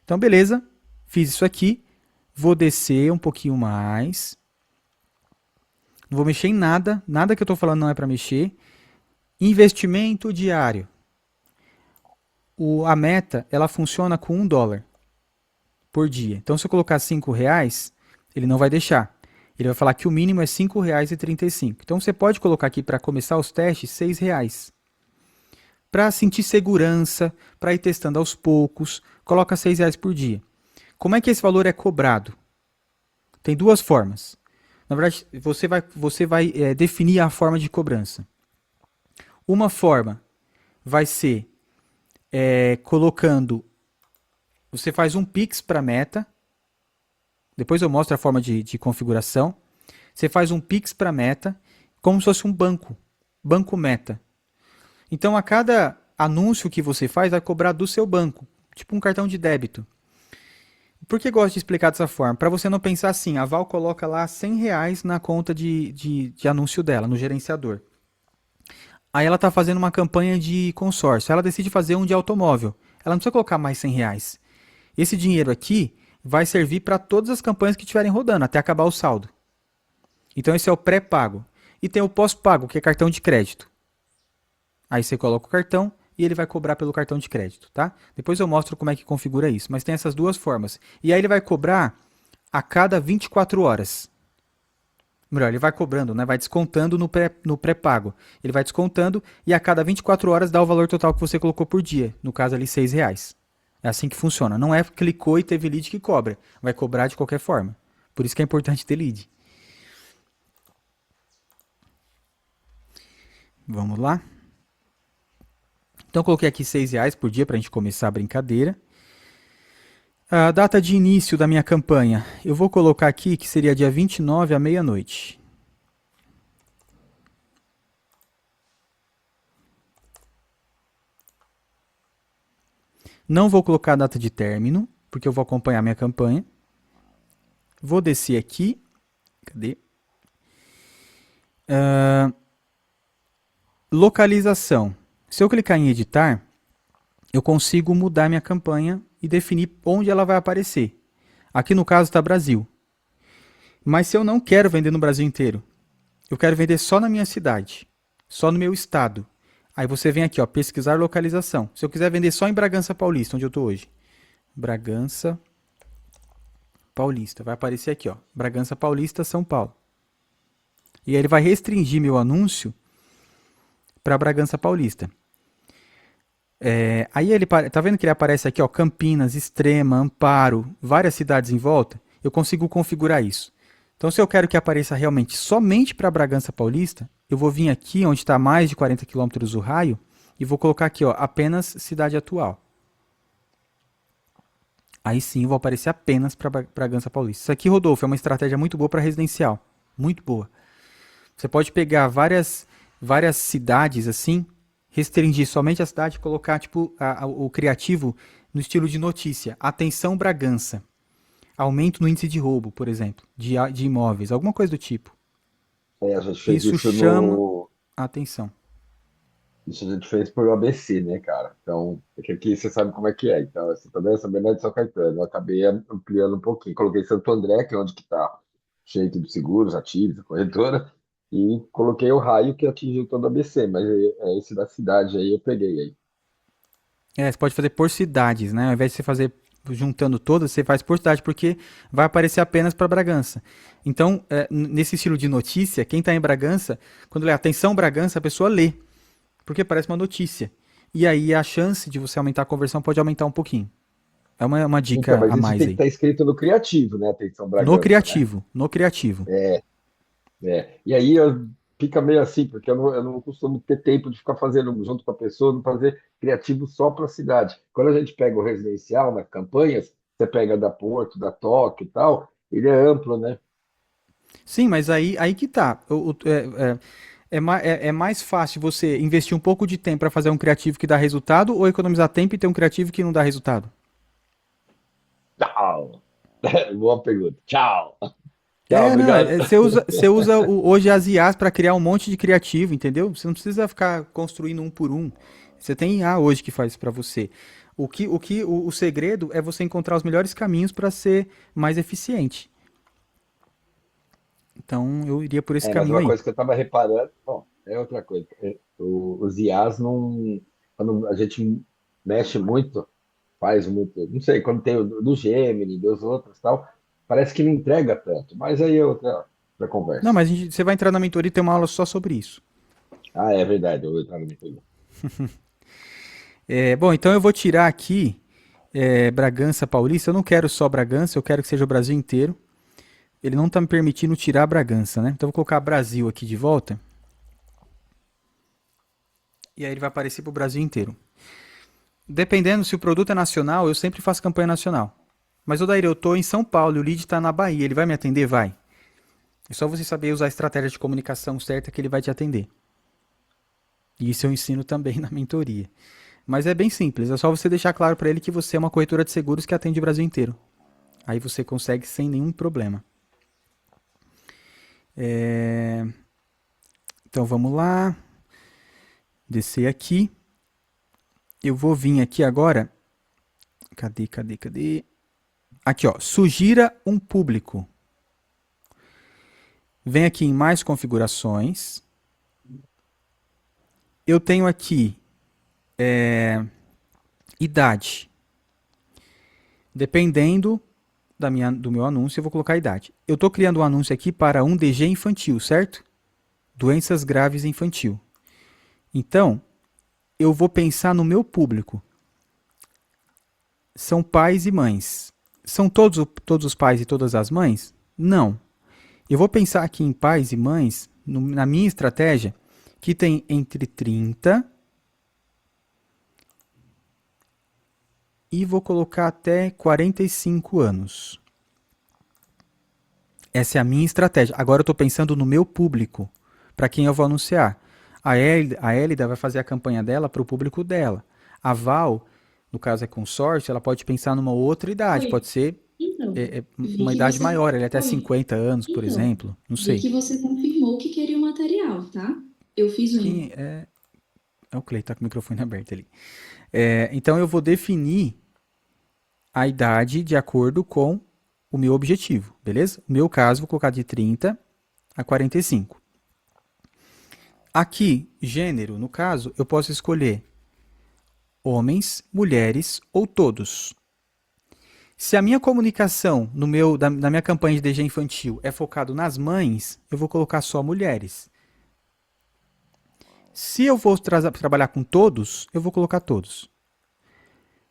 Então, beleza. Fiz isso aqui. Vou descer um pouquinho mais. Não vou mexer em nada. Nada que eu estou falando não é para mexer. Investimento diário. A meta, ela funciona com $1 por dia. Então, se eu colocar R$5, ele não vai deixar. Ele vai falar que o mínimo é R$5,35. Então, você pode colocar aqui para começar os testes R$6. Para sentir segurança, para ir testando aos poucos, coloca R$6 por dia. Como é que esse valor é cobrado? Tem duas formas. Na verdade, você vai definir a forma de cobrança. Uma forma vai ser colocando... Você faz um Pix para a meta. Depois eu mostro a forma de configuração. Você faz um Pix para a meta, como se fosse um banco. Banco meta. Então, a cada anúncio que você faz, vai cobrar do seu banco. Tipo um cartão de débito. Por que eu gosto de explicar dessa forma? Para você não pensar assim, a Val coloca lá R$100 na conta de anúncio dela, no gerenciador. Aí ela está fazendo uma campanha de consórcio. Ela decide fazer um de automóvel. Ela não precisa colocar mais R$100. Esse dinheiro aqui vai servir para todas as campanhas que estiverem rodando, até acabar o saldo. Então, esse é o pré-pago. E tem o pós-pago, que é cartão de crédito. Aí você coloca o cartão e ele vai cobrar pelo cartão de crédito, tá? Depois eu mostro como é que configura isso, mas tem essas duas formas. E aí ele vai cobrar a cada 24 horas. Melhor, ele vai cobrando, né? Vai descontando no pré-pago. Ele vai descontando e a cada 24 horas dá o valor total que você colocou por dia. No caso ali, R$6. É assim que funciona. Não é clicou e teve lead que cobra. Vai cobrar de qualquer forma. Por isso que é importante ter lead. Vamos lá. Então, coloquei aqui R$ 6 por dia para a gente começar a brincadeira. A data de início da minha campanha, eu vou colocar aqui que seria dia 29 à meia-noite. Não vou colocar a data de término, porque eu vou acompanhar minha campanha. Vou descer aqui. Cadê? Localização. Se eu clicar em editar, eu consigo mudar minha campanha e definir onde ela vai aparecer. Aqui no caso está Brasil. Mas se eu não quero vender no Brasil inteiro, eu quero vender só na minha cidade, só no meu estado. Aí você vem aqui, ó, pesquisar localização. Se eu quiser vender só em Bragança Paulista, onde eu estou hoje. Bragança Paulista. Vai aparecer aqui, ó, Bragança Paulista, São Paulo. E aí ele vai restringir meu anúncio para Bragança Paulista. Aí ele tá vendo que ele aparece aqui, ó, Campinas, Extrema, Amparo, várias cidades em volta. Eu consigo configurar isso. Então, se eu quero que apareça realmente somente para Bragança Paulista, eu vou vir aqui onde está mais de 40 quilômetros o raio e vou colocar aqui, ó, apenas cidade atual. Aí sim, eu vou aparecer apenas para Bragança Paulista. Isso aqui, Rodolfo, é uma estratégia muito boa para residencial. Muito boa. Você pode pegar várias cidades assim, restringir somente a cidade e colocar tipo, o criativo no estilo de notícia. Atenção Bragança. Aumento no índice de roubo, por exemplo, de imóveis, alguma coisa do tipo. A gente fez Isso isso chama no. a atenção. Isso a gente fez por ABC, né, cara? Então, é que aqui você sabe como é que é. Então, você também sabendo de São Caetano. Eu acabei ampliando um pouquinho. Coloquei Santo André, que é onde que tá cheio de seguros, ativos, corretora, e coloquei o raio que atingiu todo o ABC, mas esse da cidade aí eu peguei aí. Você pode fazer por cidades, né? Ao invés de você fazer juntando todas, você faz por cidade, porque vai aparecer apenas para Bragança. Então, nesse estilo de notícia, quem está em Bragança, quando lê atenção Bragança, a pessoa lê, porque parece uma notícia. E aí a chance de você aumentar a conversão pode aumentar um pouquinho. É uma Então, dica mas a isso mais tem que aí. estar escrito no criativo, né? Atenção No Bragança, né? criativo, no criativo. E aí fica meio assim, porque eu não costumo ter tempo de ficar fazendo junto com a pessoa, não fazer criativo só para a cidade. Quando a gente pega o residencial nas campanhas, você pega da Porto, da Tóquio e tal, ele é amplo, né? Sim, mas aí que tá. É mais fácil você investir um pouco de tempo para fazer um criativo que dá resultado ou economizar tempo e ter um criativo que não dá resultado? Tchau! Boa pergunta. Tchau! Tchau, Não, obrigado. você usa hoje as IAs para criar um monte de criativo, entendeu? Você não precisa ficar construindo um por um. Você tem IA hoje que faz isso para você. O segredo é você encontrar os melhores caminhos para ser mais eficiente. Então, eu iria por esse Mas caminho uma aí. coisa que eu estava reparando, bom, é outra coisa. Os IAs não. Quando a gente mexe muito, faz muito, não sei, quando tem o do Gemini, dos outros e tal, parece que não entrega tanto. Mas aí é outra Não, conversa. mas você vai entrar na mentoria e ter uma aula só sobre isso. Ah, é verdade, eu vou entrar no meio. Bom, então eu vou tirar aqui Bragança Paulista. Eu não quero só Bragança, eu quero que seja o Brasil inteiro. Ele não está me permitindo tirar Bragança, né? Então eu vou colocar Brasil aqui de volta. E aí ele vai aparecer para o Brasil inteiro. Dependendo se o produto é nacional, eu sempre faço campanha nacional. Mas, Odair, eu estou em São Paulo e o lead está na Bahia. Ele vai me atender? Vai. É só você saber usar a estratégia de comunicação certa que ele vai te atender. E isso eu ensino também na mentoria. Mas é bem simples, é só você deixar claro para ele que você é uma corretora de seguros que atende o Brasil inteiro. Aí você consegue sem nenhum problema. Então vamos lá. Descer aqui. Eu vou vir aqui agora. Cadê? Aqui, ó. Sugira um público. Vem aqui em mais configurações. Eu tenho aqui idade. Dependendo do meu anúncio, eu vou colocar a idade. Eu estou criando um anúncio aqui para um DG infantil, certo? Doenças graves infantil. Então, eu vou pensar no meu público. São pais e mães. São todos os pais e todas as mães? Não. Eu vou pensar aqui em pais e mães, na minha estratégia, que tem entre 30 e vou colocar até 45 anos. Essa é a minha estratégia. Agora eu estou pensando no meu público, para quem eu vou anunciar. A Elida vai fazer a campanha dela para o público dela. A Val, no caso é consórcio, ela pode pensar numa outra idade. Oi. Pode ser Então, vi uma que idade você. maior, ele até Oi. 50 anos, por Então, exemplo. Não vi sei. que você confirmou que queria o material, tá? Eu fiz um. Quem é. É o Clay, tá com o microfone aberto ali. Então eu vou definir a idade de acordo com o meu objetivo, beleza? No meu caso, vou colocar de 30 a 45. Aqui, gênero, no caso, eu posso escolher homens, mulheres ou todos. Se a minha comunicação na minha campanha de DG infantil é focado nas mães, eu vou colocar só mulheres. Se eu vou trabalhar com todos, eu vou colocar todos.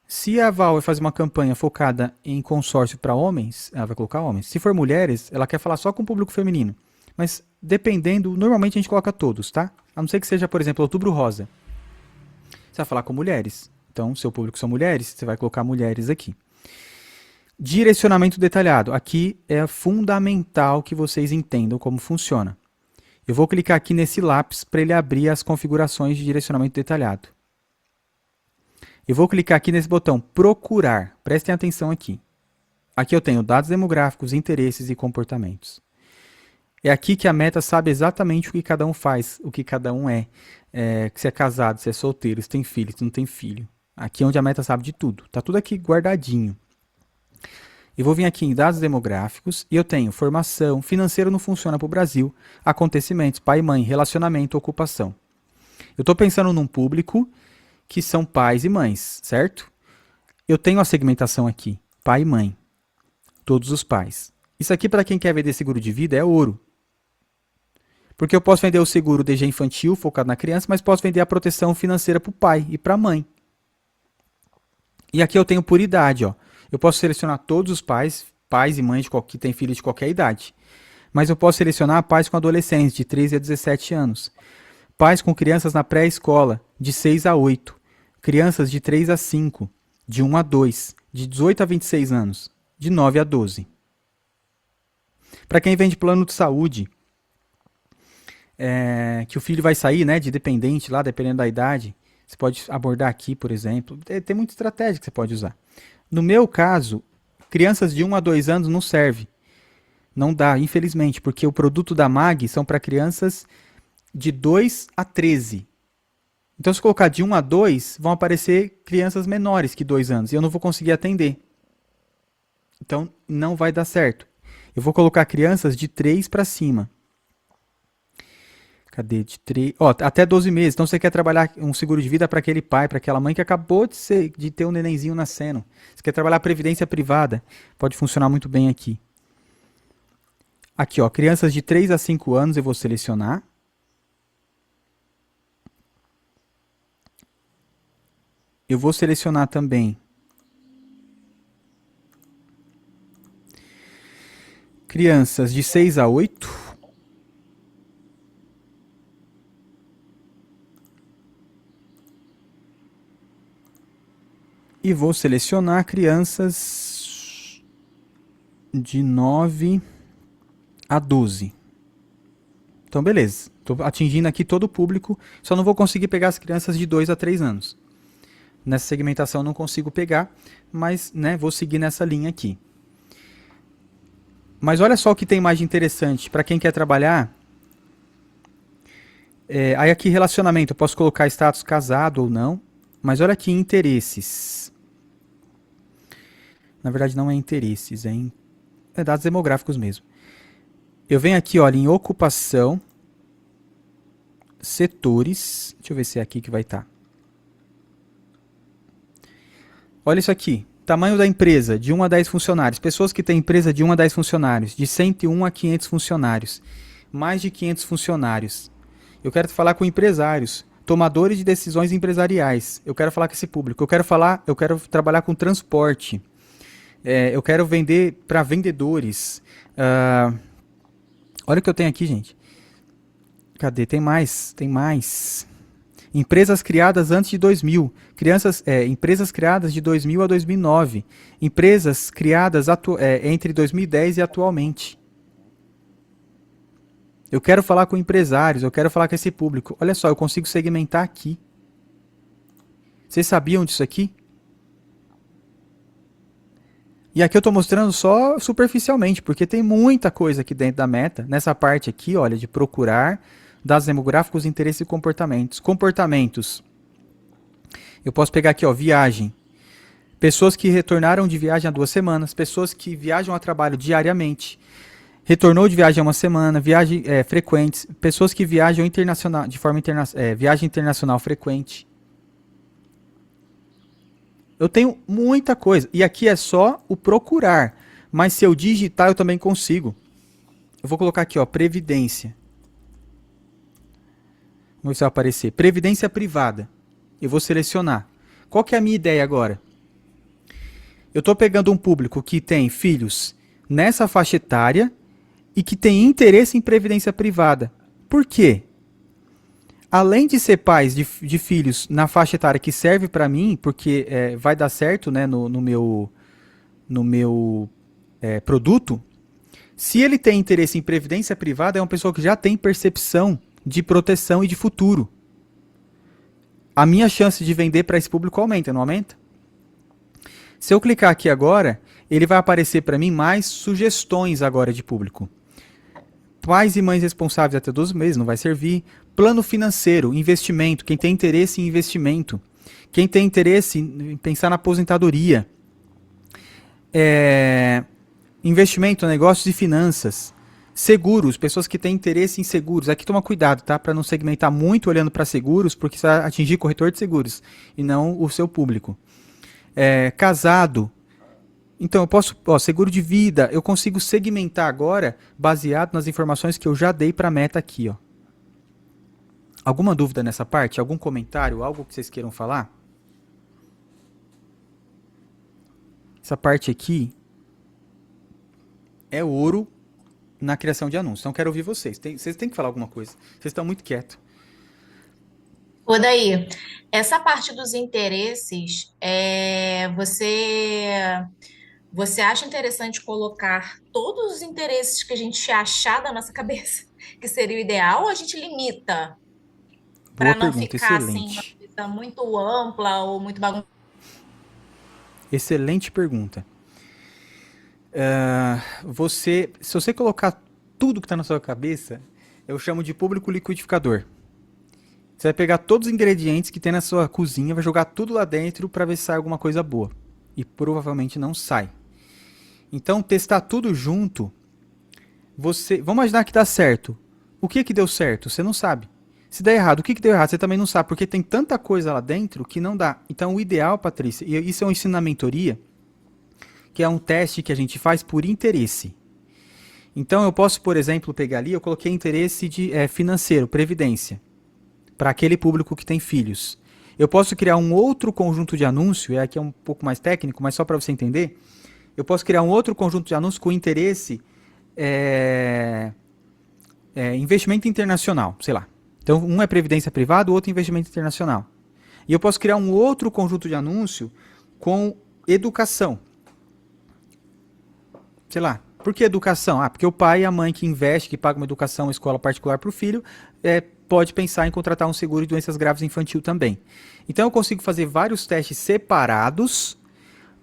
Se a Val vai fazer uma campanha focada em consórcio para homens, ela vai colocar homens. Se for mulheres, ela quer falar só com o público feminino. Mas dependendo, normalmente a gente coloca todos, tá? A não ser que seja, por exemplo, Outubro Rosa. Você vai falar com mulheres. Então, seu público são mulheres, você vai colocar mulheres aqui. Direcionamento detalhado. Aqui é fundamental que vocês entendam como funciona. Eu vou clicar aqui nesse lápis para ele abrir as configurações de direcionamento detalhado. Eu vou clicar aqui nesse botão procurar. Prestem atenção aqui. Aqui eu tenho dados demográficos, interesses e comportamentos. É aqui que a Meta sabe exatamente o que cada um faz, o que cada um se é casado, se é solteiro, se tem filho, se não tem filho. Aqui é onde a Meta sabe de tudo. Tá tudo aqui guardadinho. Eu vou vir aqui em dados demográficos e eu tenho formação, financeiro não funciona para o Brasil, acontecimentos, pai e mãe, relacionamento, ocupação. Eu estou pensando num público que são pais e mães, certo? Eu tenho a segmentação aqui, pai e mãe, todos os pais. Isso aqui para quem quer vender seguro de vida é ouro. Porque eu posso vender o seguro DG infantil, focado na criança, mas posso vender a proteção financeira para o pai e para a mãe. E aqui eu tenho por idade, ó. Eu posso selecionar todos os pais e mães que têm filhos de qualquer idade. Mas eu posso selecionar pais com adolescentes, de 13 a 17 anos. Pais com crianças na pré-escola, de 6 a 8. Crianças de 3 a 5. De 1 a 2. De 18 a 26 anos. De 9 a 12. Para quem vende plano de saúde, que o filho vai sair, né, de dependente lá, dependendo da idade, você pode abordar aqui, por exemplo. Tem muita estratégia que você pode usar. No meu caso, crianças de 1 a 2 anos não serve. Não dá, infelizmente, porque o produto da MAG são para crianças de 2 a 13. Então, se colocar de 1 a 2, vão aparecer crianças menores que 2 anos e eu não vou conseguir atender. Então, não vai dar certo. Eu vou colocar crianças de 3 para cima. Cadê? De 3? Ó, até 12 meses. Então, você quer trabalhar um seguro de vida para aquele pai, para aquela mãe que acabou de ter um nenenzinho nascendo. Você quer trabalhar previdência privada. Pode funcionar muito bem aqui. Aqui, ó, crianças de 3 a 5 anos eu vou selecionar. Eu vou selecionar também crianças de 6 a 8. E vou selecionar crianças de 9 a 12. Então, beleza. Estou atingindo aqui todo o público. Só não vou conseguir pegar as crianças de 2 a 3 anos. Nessa segmentação não consigo pegar, mas né, vou seguir nessa linha aqui. Mas olha só o que tem mais de interessante para quem quer trabalhar. Aí aqui relacionamento, eu posso colocar status casado ou não. Mas olha aqui interesses. Na verdade não é interesses, é dados demográficos mesmo. Eu venho aqui, olha, em ocupação, setores. Deixa eu ver se é aqui que vai estar. Olha isso aqui. Tamanho da empresa, de 1 a 10 funcionários. Pessoas que têm empresa de 1 a 10 funcionários. De 101 a 500 funcionários. Mais de 500 funcionários. Eu quero falar com empresários. Tomadores de decisões empresariais. Eu quero falar com esse público. Eu quero trabalhar com transporte. Eu quero vender para vendedores. Olha o que eu tenho aqui, gente. Cadê? Tem mais, tem mais. Empresas criadas antes de 2000. Empresas criadas de 2000 a 2009. Empresas criadas entre 2010 e atualmente. Eu quero falar com empresários, eu quero falar com esse público. Olha só, eu consigo segmentar aqui. Vocês sabiam disso aqui? E aqui eu estou mostrando só superficialmente, porque tem muita coisa aqui dentro da meta. Nessa parte aqui, olha, de procurar dados demográficos, interesses e comportamentos. Comportamentos. Eu posso pegar aqui, ó, viagem. Pessoas que retornaram de viagem há 2 semanas. Pessoas que viajam a trabalho diariamente. Retornou de viagem há 1 semana. Viagem frequentes. Pessoas que viajam de forma viagem internacional frequente. Eu tenho muita coisa. E aqui é só o procurar. Mas se eu digitar, eu também consigo. Eu vou colocar aqui, ó, previdência. Vamos ver se vai aparecer. Previdência privada. Eu vou selecionar. Qual que é a minha ideia agora? Eu estou pegando um público que tem filhos nessa faixa etária e que tem interesse em previdência privada. Por quê? Além de ser pais de filhos na faixa etária que serve para mim, porque vai dar certo, né, no meu produto, se ele tem interesse em previdência privada, é uma pessoa que já tem percepção de proteção e de futuro. A minha chance de vender para esse público aumenta, não aumenta? Se eu clicar aqui agora, ele vai aparecer para mim mais sugestões agora de público. Pais e mães responsáveis até 12 meses, não vai servir. Plano financeiro, investimento, quem tem interesse em investimento. Quem tem interesse em pensar na aposentadoria. Investimento, negócios e finanças. Seguros, pessoas que têm interesse em seguros. Aqui toma cuidado, tá? Para não segmentar muito olhando para seguros, porque você vai atingir corretor de seguros e não o seu público. Casado. Então eu posso, seguro de vida, eu consigo segmentar agora baseado nas informações que eu já dei para a meta aqui, ó. Alguma dúvida nessa parte? Algum comentário? Algo que vocês queiram falar? Essa parte aqui é ouro na criação de anúncios. Então quero ouvir vocês. Vocês têm que falar alguma coisa. Vocês estão muito quietos. Daí, essa parte dos interesses, você acha interessante colocar todos os interesses que a gente achar da nossa cabeça, que seria o ideal, ou a gente limita Boa para não pergunta, ficar assim uma excelente. coisa muito ampla ou muito bagunçada? Excelente pergunta. Se você colocar tudo que está na sua cabeça, eu chamo de público liquidificador. Você vai pegar todos os ingredientes que tem na sua cozinha, vai jogar tudo lá dentro para ver se sai alguma coisa boa. E provavelmente não sai. Então, testar tudo junto, vamos imaginar que dá certo. O que deu certo? Você não sabe. Se der errado, o que deu errado? Você também não sabe, porque tem tanta coisa lá dentro que não dá. Então, o ideal, Patrícia, e isso é um ensino na mentoria, que é um teste que a gente faz por interesse. Então, eu posso, por exemplo, pegar ali, eu coloquei interesse financeiro, previdência, para aquele público que tem filhos. Eu posso criar um outro conjunto de anúncio, aqui é um pouco mais técnico, mas só para você entender. Eu posso criar um outro conjunto de anúncios com interesse investimento internacional, sei lá. Então, um é previdência privada, o outro é investimento internacional. E eu posso criar um outro conjunto de anúncio com educação. Sei lá. Por que educação? Porque o pai e a mãe que investe, que paga uma educação, uma escola particular para o filho, pode pensar em contratar um seguro de doenças graves infantil também. Então eu consigo fazer vários testes separados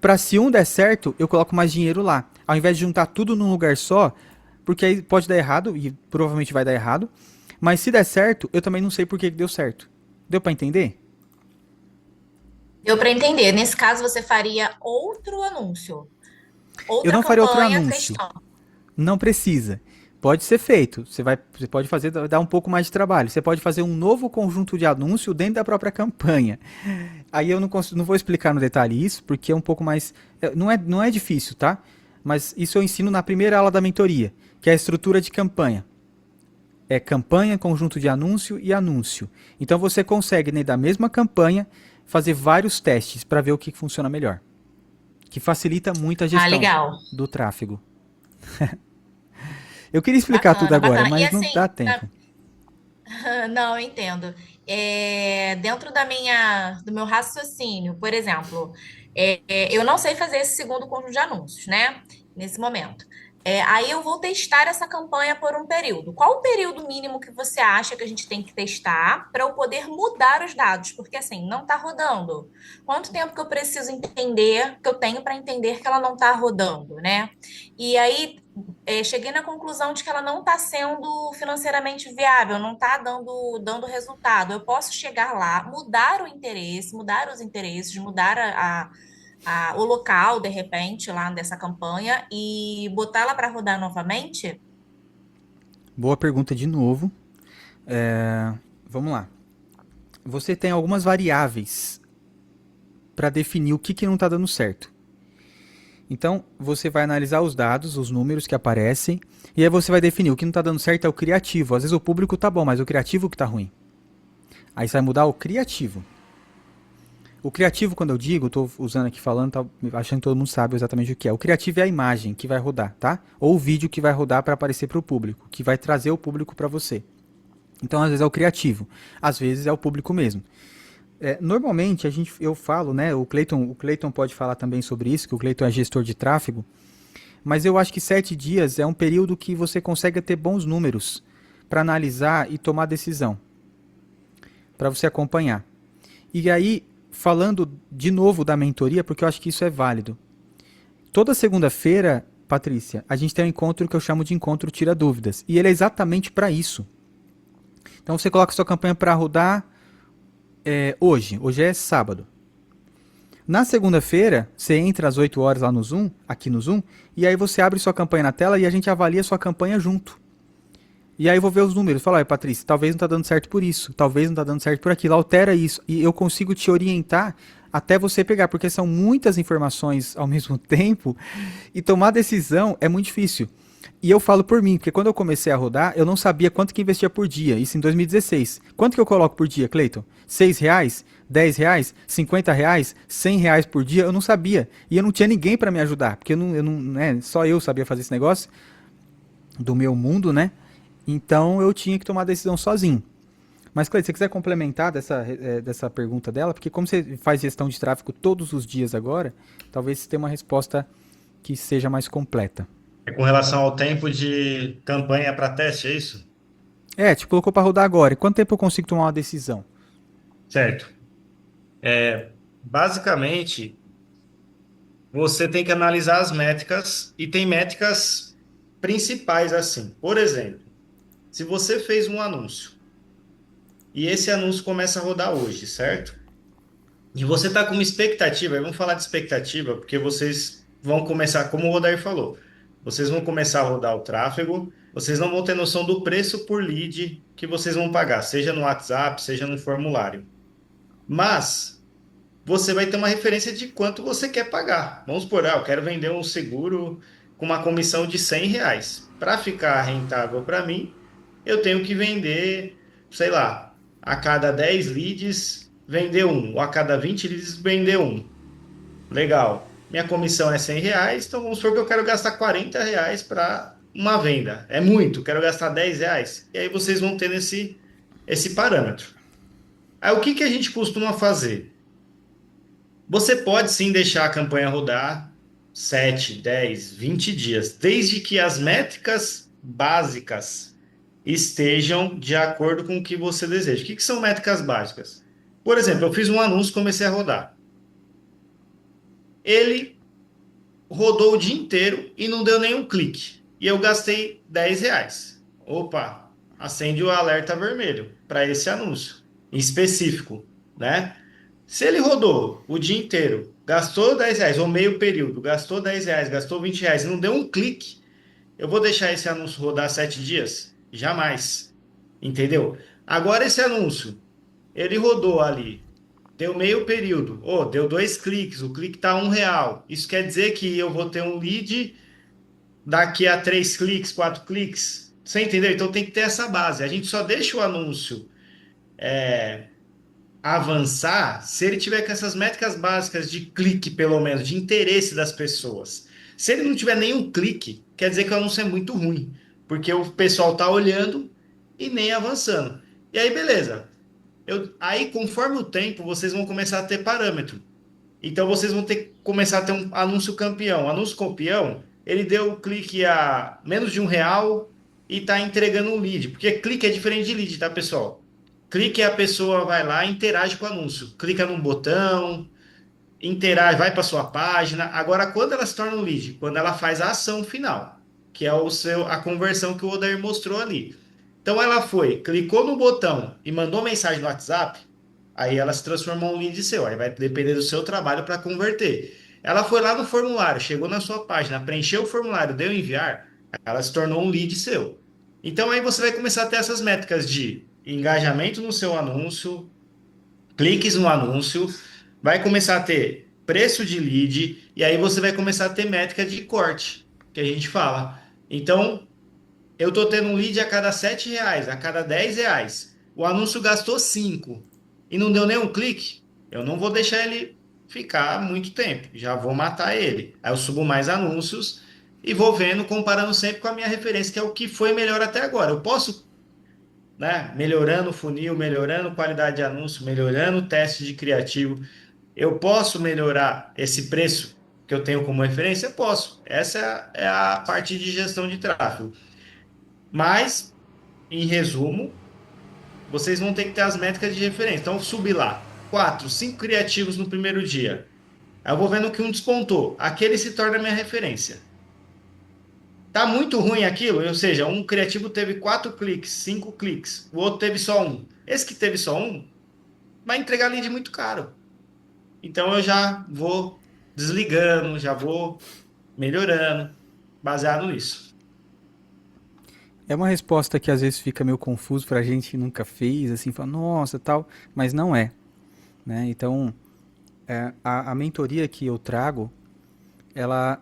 para, se um der certo, eu coloco mais dinheiro lá. Ao invés de juntar tudo num lugar só, porque aí pode dar errado, e provavelmente vai dar errado, mas se der certo, eu também não sei por que deu certo. Deu para entender? Deu para entender. Nesse caso, você faria outro anúncio. Eu Outra não faria outro campanha, anúncio. questão. Não precisa. Pode ser feito. Você pode fazer, dar um pouco mais de trabalho. Você pode fazer um novo conjunto de anúncio dentro da própria campanha. Aí eu não vou explicar no detalhe isso, porque é um pouco mais... Não é difícil, tá? Mas isso eu ensino na primeira aula da mentoria, que é a estrutura de campanha. É campanha, conjunto de anúncio e anúncio. Então você consegue, né, da mesma campanha, fazer vários testes para ver o que funciona melhor. Que facilita muito a gestão Legal. do tráfego. Eu queria explicar tudo agora, bacana. mas E não assim, dá tempo. Não, eu entendo. Dentro do meu raciocínio, por exemplo, eu não sei fazer esse segundo conjunto de anúncios, né? Nesse momento. Aí eu vou testar essa campanha por um período. Qual o período mínimo que você acha que a gente tem que testar para eu poder mudar os dados? Porque assim, não está rodando. Quanto tempo que eu preciso entender, que eu tenho para entender que ela não está rodando, né? E aí cheguei na conclusão de que ela não está sendo financeiramente viável, não está dando resultado. Eu posso chegar lá, mudar o interesse, mudar os interesses, mudar o local, de repente, lá dessa campanha e botá-la para rodar novamente? Boa pergunta de novo. Vamos lá. Você tem algumas variáveis para definir o que, que não está dando certo. Então, você vai analisar os dados, os números que aparecem, e aí você vai definir o que não está dando certo é o criativo. Às vezes o público tá bom, mas o criativo que está ruim. Aí você vai mudar o criativo. O criativo, quando eu digo, estou usando aqui falando, tá achando que todo mundo sabe exatamente o que é. O criativo é a imagem que vai rodar, tá? Ou o vídeo que vai rodar para aparecer para o público, que vai trazer o público para você. Então, às vezes é o criativo, às vezes é o público mesmo. Normalmente eu falo, né? O Clayton pode falar também sobre isso, que o Clayton é gestor de tráfego. Mas eu acho que 7 dias é um período que você consegue ter bons números para analisar e tomar decisão, para você acompanhar. E aí, falando de novo da mentoria, porque eu acho que isso é válido. Toda segunda-feira, Patrícia, a gente tem um encontro que eu chamo de encontro tira dúvidas. E ele é exatamente para isso. Então você coloca sua campanha para rodar hoje. Hoje é sábado. Na segunda-feira, você entra às 8 horas lá no Zoom, aqui no Zoom, e aí você abre sua campanha na tela e a gente avalia sua campanha junto. E aí eu vou ver os números, falar, Patrícia, talvez não está dando certo por isso, talvez não está dando certo por aquilo, altera isso. E eu consigo te orientar até você pegar, porque são muitas informações ao mesmo tempo, e tomar decisão é muito difícil. E eu falo por mim, porque quando eu comecei a rodar, eu não sabia quanto que investia por dia, isso em 2016. Quanto que eu coloco por dia, Cleiton? R$ 6? R$ 10? R$ 50? R$ 100 por dia? Eu não sabia. E eu não tinha ninguém para me ajudar, porque né, só eu sabia fazer esse negócio do meu mundo, né? Então eu tinha que tomar a decisão sozinho. Mas, Cleiton, se você quiser complementar dessa pergunta dela, porque como você faz gestão de tráfego todos os dias agora, talvez você tenha uma resposta que seja mais completa. É com relação ao tempo de campanha para teste, é isso? Te colocou para rodar agora. E quanto tempo eu consigo tomar uma decisão? Certo. Basicamente, você tem que analisar as métricas e tem métricas principais assim. Por exemplo, se você fez um anúncio e esse anúncio começa a rodar hoje, certo? E você está com uma expectativa, vamos falar de expectativa, porque vocês vão começar, como o Rodair falou, vocês vão começar a rodar o tráfego, vocês não vão ter noção do preço por lead que vocês vão pagar, seja no WhatsApp, seja no formulário. Mas você vai ter uma referência de quanto você quer pagar. Vamos supor, eu quero vender um seguro com uma comissão de R$ 100. Para ficar rentável para mim, eu tenho que vender, sei lá, a cada 10 leads, vender um, ou a cada 20 leads, vender um. Legal. Minha comissão é R$ 100, então vamos supor que eu quero gastar R$ 40 para uma venda. É muito, quero gastar R$ 10. E aí vocês vão ter esse parâmetro. Aí o que que a gente costuma fazer? Você pode sim deixar a campanha rodar 7, 10, 20 dias, desde que as métricas básicas estejam de acordo com o que você deseja. O que que são métricas básicas? Por exemplo, eu fiz um anúncio e comecei a rodar. Ele rodou o dia inteiro e não deu nenhum clique. E eu gastei R$ 10. Opa, acende o alerta vermelho para esse anúncio em específico, né? Se ele rodou o dia inteiro, gastou R$ 10, ou meio período, gastou R$ 10, gastou R$ 20 e não deu um clique, eu vou deixar esse anúncio rodar 7 dias? Jamais. Entendeu? Agora esse anúncio, ele rodou ali, deu meio período, deu 2 cliques, o clique está R$ 1. Isso quer dizer que eu vou ter um lead daqui a 3 cliques, 4 cliques. Você entendeu? Então tem que ter essa base. A gente só deixa o anúncio avançar se ele tiver com essas métricas básicas de clique, pelo menos, de interesse das pessoas. Se ele não tiver nenhum clique, quer dizer que o anúncio é muito ruim, porque o pessoal está olhando e nem avançando. E aí, beleza. Aí, conforme o tempo, vocês vão começar a ter parâmetro. Então, vocês vão ter que começar a ter um anúncio campeão. O anúncio campeão, ele deu o clique a menos de R$ 1 e está entregando um lead. Porque clique é diferente de lead, tá, pessoal? Clique é a pessoa vai lá e interage com o anúncio. Clica num botão, interage, vai para sua página. Agora, quando ela se torna um lead? Quando ela faz a ação final, que é a conversão que o Odair mostrou ali. Então ela foi, clicou no botão e mandou mensagem no WhatsApp, aí ela se transformou em um lead seu. Aí vai depender do seu trabalho para converter. Ela foi lá no formulário, chegou na sua página, preencheu o formulário, deu enviar, ela se tornou um lead seu. Então aí você vai começar a ter essas métricas de engajamento no seu anúncio, cliques no anúncio, vai começar a ter preço de lead, e aí você vai começar a ter métrica de corte, que a gente fala. Então, eu estou tendo um lead a cada R$ 7, a cada R$ 10. O anúncio gastou 5 e não deu nenhum clique. Eu não vou deixar ele ficar muito tempo. Já vou matar ele. Aí eu subo mais anúncios e vou vendo, comparando sempre com a minha referência, que é o que foi melhor até agora. Eu posso, né, melhorando o funil, melhorando qualidade de anúncio, melhorando o teste de criativo. Eu posso melhorar esse preço que eu tenho como referência? Eu posso. Essa é a parte de gestão de tráfego. Mas, em resumo, vocês vão ter que ter as métricas de referência. Então, eu subi lá 4, 5 criativos no primeiro dia. Aí eu vou vendo que um despontou. Aquele se torna minha referência. Tá muito ruim aquilo? Ou seja, um criativo teve 4 cliques, 5 cliques. O outro teve só um. Esse que teve só um vai entregar lead muito caro. Então, eu já vou desligando, já vou melhorando, baseado nisso. É uma resposta que às vezes fica meio confuso pra gente que nunca fez, assim, fala, nossa, tal, mas não é, né? Então, a mentoria que eu trago, ela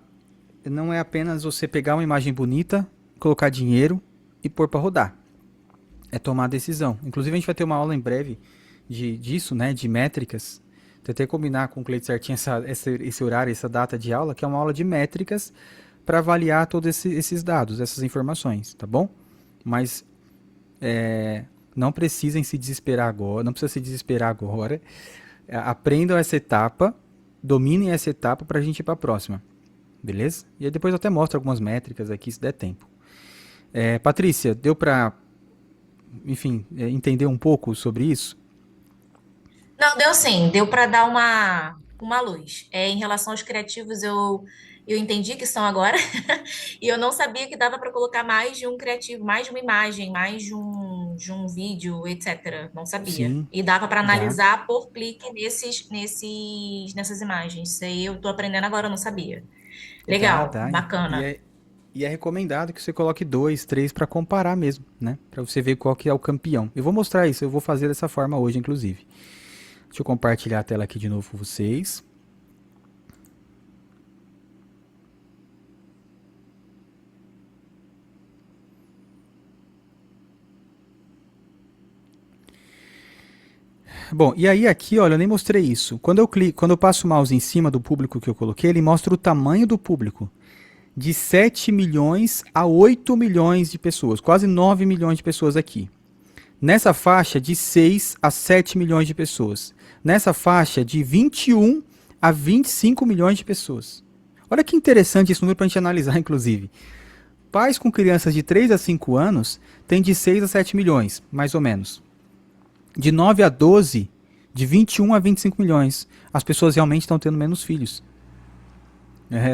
não é apenas você pegar uma imagem bonita, colocar dinheiro e pôr para rodar. É tomar decisão. Inclusive a gente vai ter uma aula em breve disso, né, de métricas. Tentei combinar com o Cleiton certinho esse horário, essa data de aula, que é uma aula de métricas para avaliar todos esses dados, essas informações, tá bom? Mas não precisem se desesperar agora, não precisa se desesperar agora. Aprendam essa etapa, dominem essa etapa para a gente ir para a próxima, beleza? E aí depois eu até mostro algumas métricas aqui, se der tempo. Patrícia, deu para, enfim, entender um pouco sobre isso? Não, deu sim, deu para dar uma luz. Em relação aos criativos, eu entendi que são agora, e eu não sabia que dava para colocar mais de um criativo, mais de uma imagem, mais de um vídeo, etc. Não sabia. Sim, E dava para dá. analisar por clique nessas imagens. Isso aí eu tô aprendendo agora, eu não sabia. Legal, Dá. bacana. E é recomendado que você coloque 2, 3 para comparar mesmo, né? Para você ver qual que é o campeão. Eu vou mostrar isso, eu vou fazer dessa forma hoje, inclusive. Deixa eu compartilhar a tela aqui de novo com vocês. Bom, e aí aqui, olha, eu nem mostrei isso. Quando eu passo o mouse em cima do público que eu coloquei, ele mostra o tamanho do público. De 7 milhões a 8 milhões de pessoas, quase 9 milhões de pessoas aqui. Nessa faixa, de 6 a 7 milhões de pessoas. Nessa faixa, de 21 a 25 milhões de pessoas. Olha que interessante esse número para a gente analisar, inclusive. Pais com crianças de 3 a 5 anos têm de 6 a 7 milhões, mais ou menos. De 9 a 12, de 21 a 25 milhões. As pessoas realmente estão tendo menos filhos.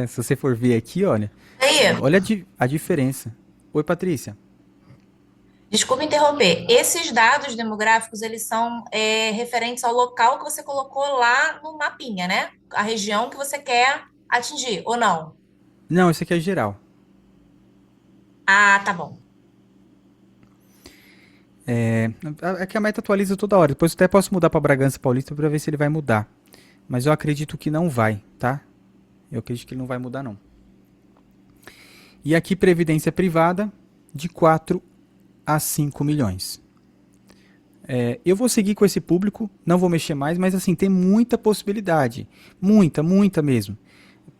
Se você for ver aqui, olha. Aí, Olha a diferença. Oi, Patrícia. desculpa interromper. Esses dados demográficos, eles são referentes ao local que você colocou lá no mapinha, né? A região que você quer atingir, ou não? Não, esse aqui é geral. Ah, tá bom. É que a meta atualiza toda hora. Depois eu até posso mudar para Bragança Paulista para ver se ele vai mudar. Mas eu acredito que não vai, tá? Eu acredito que ele não vai mudar, não. E aqui, previdência privada, de 4 a 5 milhões. Eu vou seguir com esse público, não vou mexer mais, mas assim, tem muita possibilidade. Muita, muita mesmo.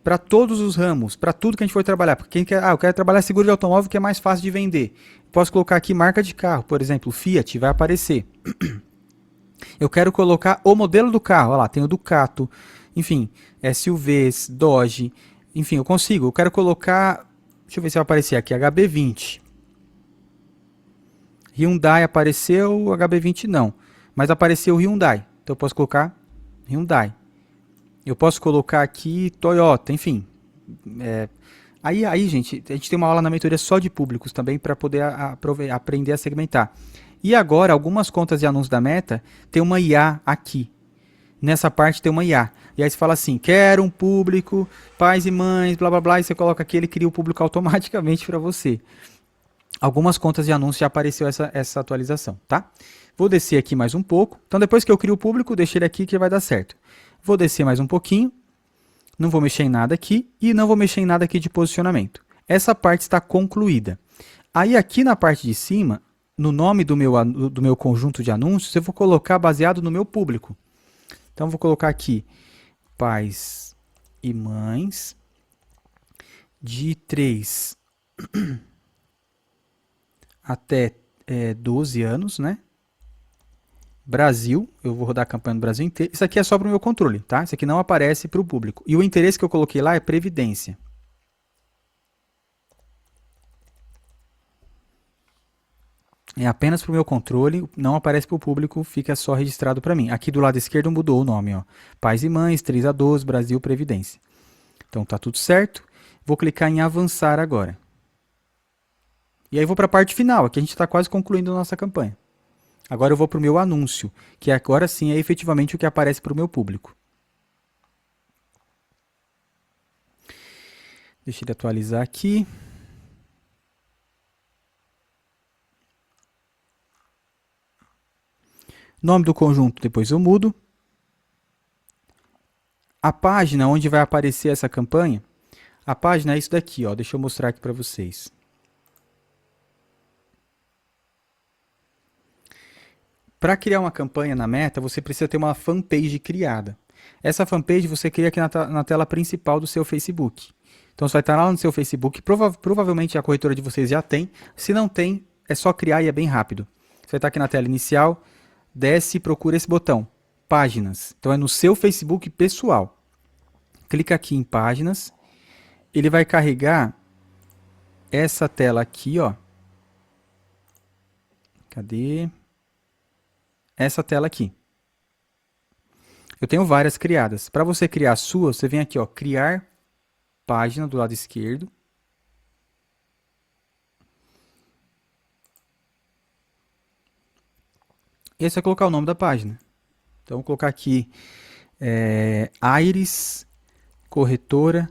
para todos os ramos, para tudo que a gente for trabalhar. Porque quem quer, eu quero trabalhar seguro de automóvel que é mais fácil de vender. Posso colocar aqui marca de carro, por exemplo, Fiat, vai aparecer. Eu quero colocar o modelo do carro, olha lá, tem o Ducato, enfim, SUVs, Dodge, enfim, eu consigo. Eu quero colocar, deixa eu ver se vai aparecer aqui, HB20. Hyundai apareceu, HB20 não, mas apareceu o Hyundai, então eu posso colocar Hyundai. Eu posso colocar aqui Toyota, enfim. Aí, gente, a gente tem uma aula na mentoria só de públicos também para poder aprender a segmentar. E agora, algumas contas de anúncios da Meta tem uma IA aqui. Nessa parte tem uma IA. E aí você fala assim, quero um público, pais e mães, blá blá blá, e você coloca aqui, ele cria o público automaticamente para você. Algumas contas de anúncios já apareceu essa atualização, tá? Vou descer aqui mais um pouco. Então, depois que eu crio o público, deixa ele aqui que vai dar certo. Vou descer mais um pouquinho. Não vou mexer em nada aqui e não vou mexer em nada aqui de posicionamento. Essa parte está concluída. Aí aqui na parte de cima, no nome do meu conjunto de anúncios, eu vou colocar baseado no meu público. Então vou colocar aqui pais e mães de 3 até 12 anos, né? Brasil, eu vou rodar a campanha no Brasil inteiro. Isso aqui é só para o meu controle, tá? Isso aqui não aparece para o público. E o interesse que eu coloquei lá é previdência. É apenas para o meu controle, não aparece para o público, fica só registrado para mim. Aqui do lado esquerdo mudou o nome, ó. Pais e mães, 3 a 12, Brasil, previdência. Então tá tudo certo. Vou clicar em avançar agora. E aí vou para a parte final, aqui a gente está quase concluindo a nossa campanha. Agora eu vou para o meu anúncio, que agora sim é efetivamente o que aparece para o meu público. Deixa ele atualizar aqui. Nome do conjunto, depois eu mudo. A página onde vai aparecer essa campanha, a página é isso daqui, ó. Deixa eu mostrar aqui para vocês. Para criar uma campanha na Meta, você precisa ter uma fanpage criada. Essa fanpage você cria aqui na tela principal do seu Facebook. Então você vai estar lá no seu Facebook, provavelmente a corretora de vocês já tem. Se não tem, é só criar e é bem rápido. Você vai estar aqui na tela inicial, desce e procura esse botão, páginas. Então é no seu Facebook pessoal. Clica aqui em páginas, ele vai carregar essa tela aqui, ó. Cadê? Essa tela aqui. Eu tenho várias criadas. Para você criar a sua, você vem aqui, ó, criar página do lado esquerdo. E aí você vai colocar o nome da página. Então, vou colocar aqui Aires Corretora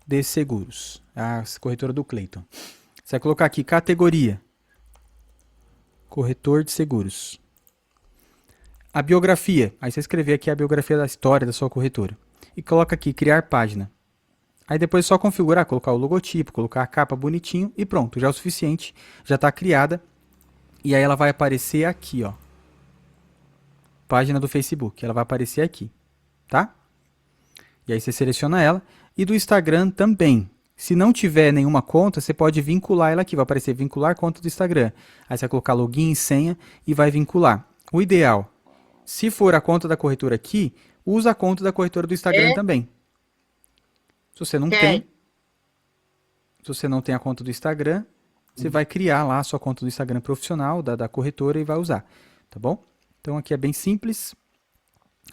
de Seguros. A corretora do Cleiton. Você vai colocar aqui categoria. Corretor de Seguros. A biografia. Aí você escrever aqui a biografia da história da sua corretora. E coloca aqui criar página. Aí depois é só configurar, colocar o logotipo, colocar a capa bonitinho e pronto. Já é o suficiente. Já está criada. E aí ela vai aparecer aqui, ó. Página do Facebook. Ela vai aparecer aqui, tá? E aí você seleciona ela. E do Instagram também. Se não tiver nenhuma conta, você pode vincular ela aqui. Vai aparecer vincular conta do Instagram. Aí você vai colocar login e senha e vai vincular. O ideal, se for a conta da corretora aqui, usa a conta da corretora do Instagram também. Se você não tem, se você não tem a conta do Instagram, você vai criar lá a sua conta do Instagram profissional da corretora e vai usar, tá bom? Então aqui é bem simples.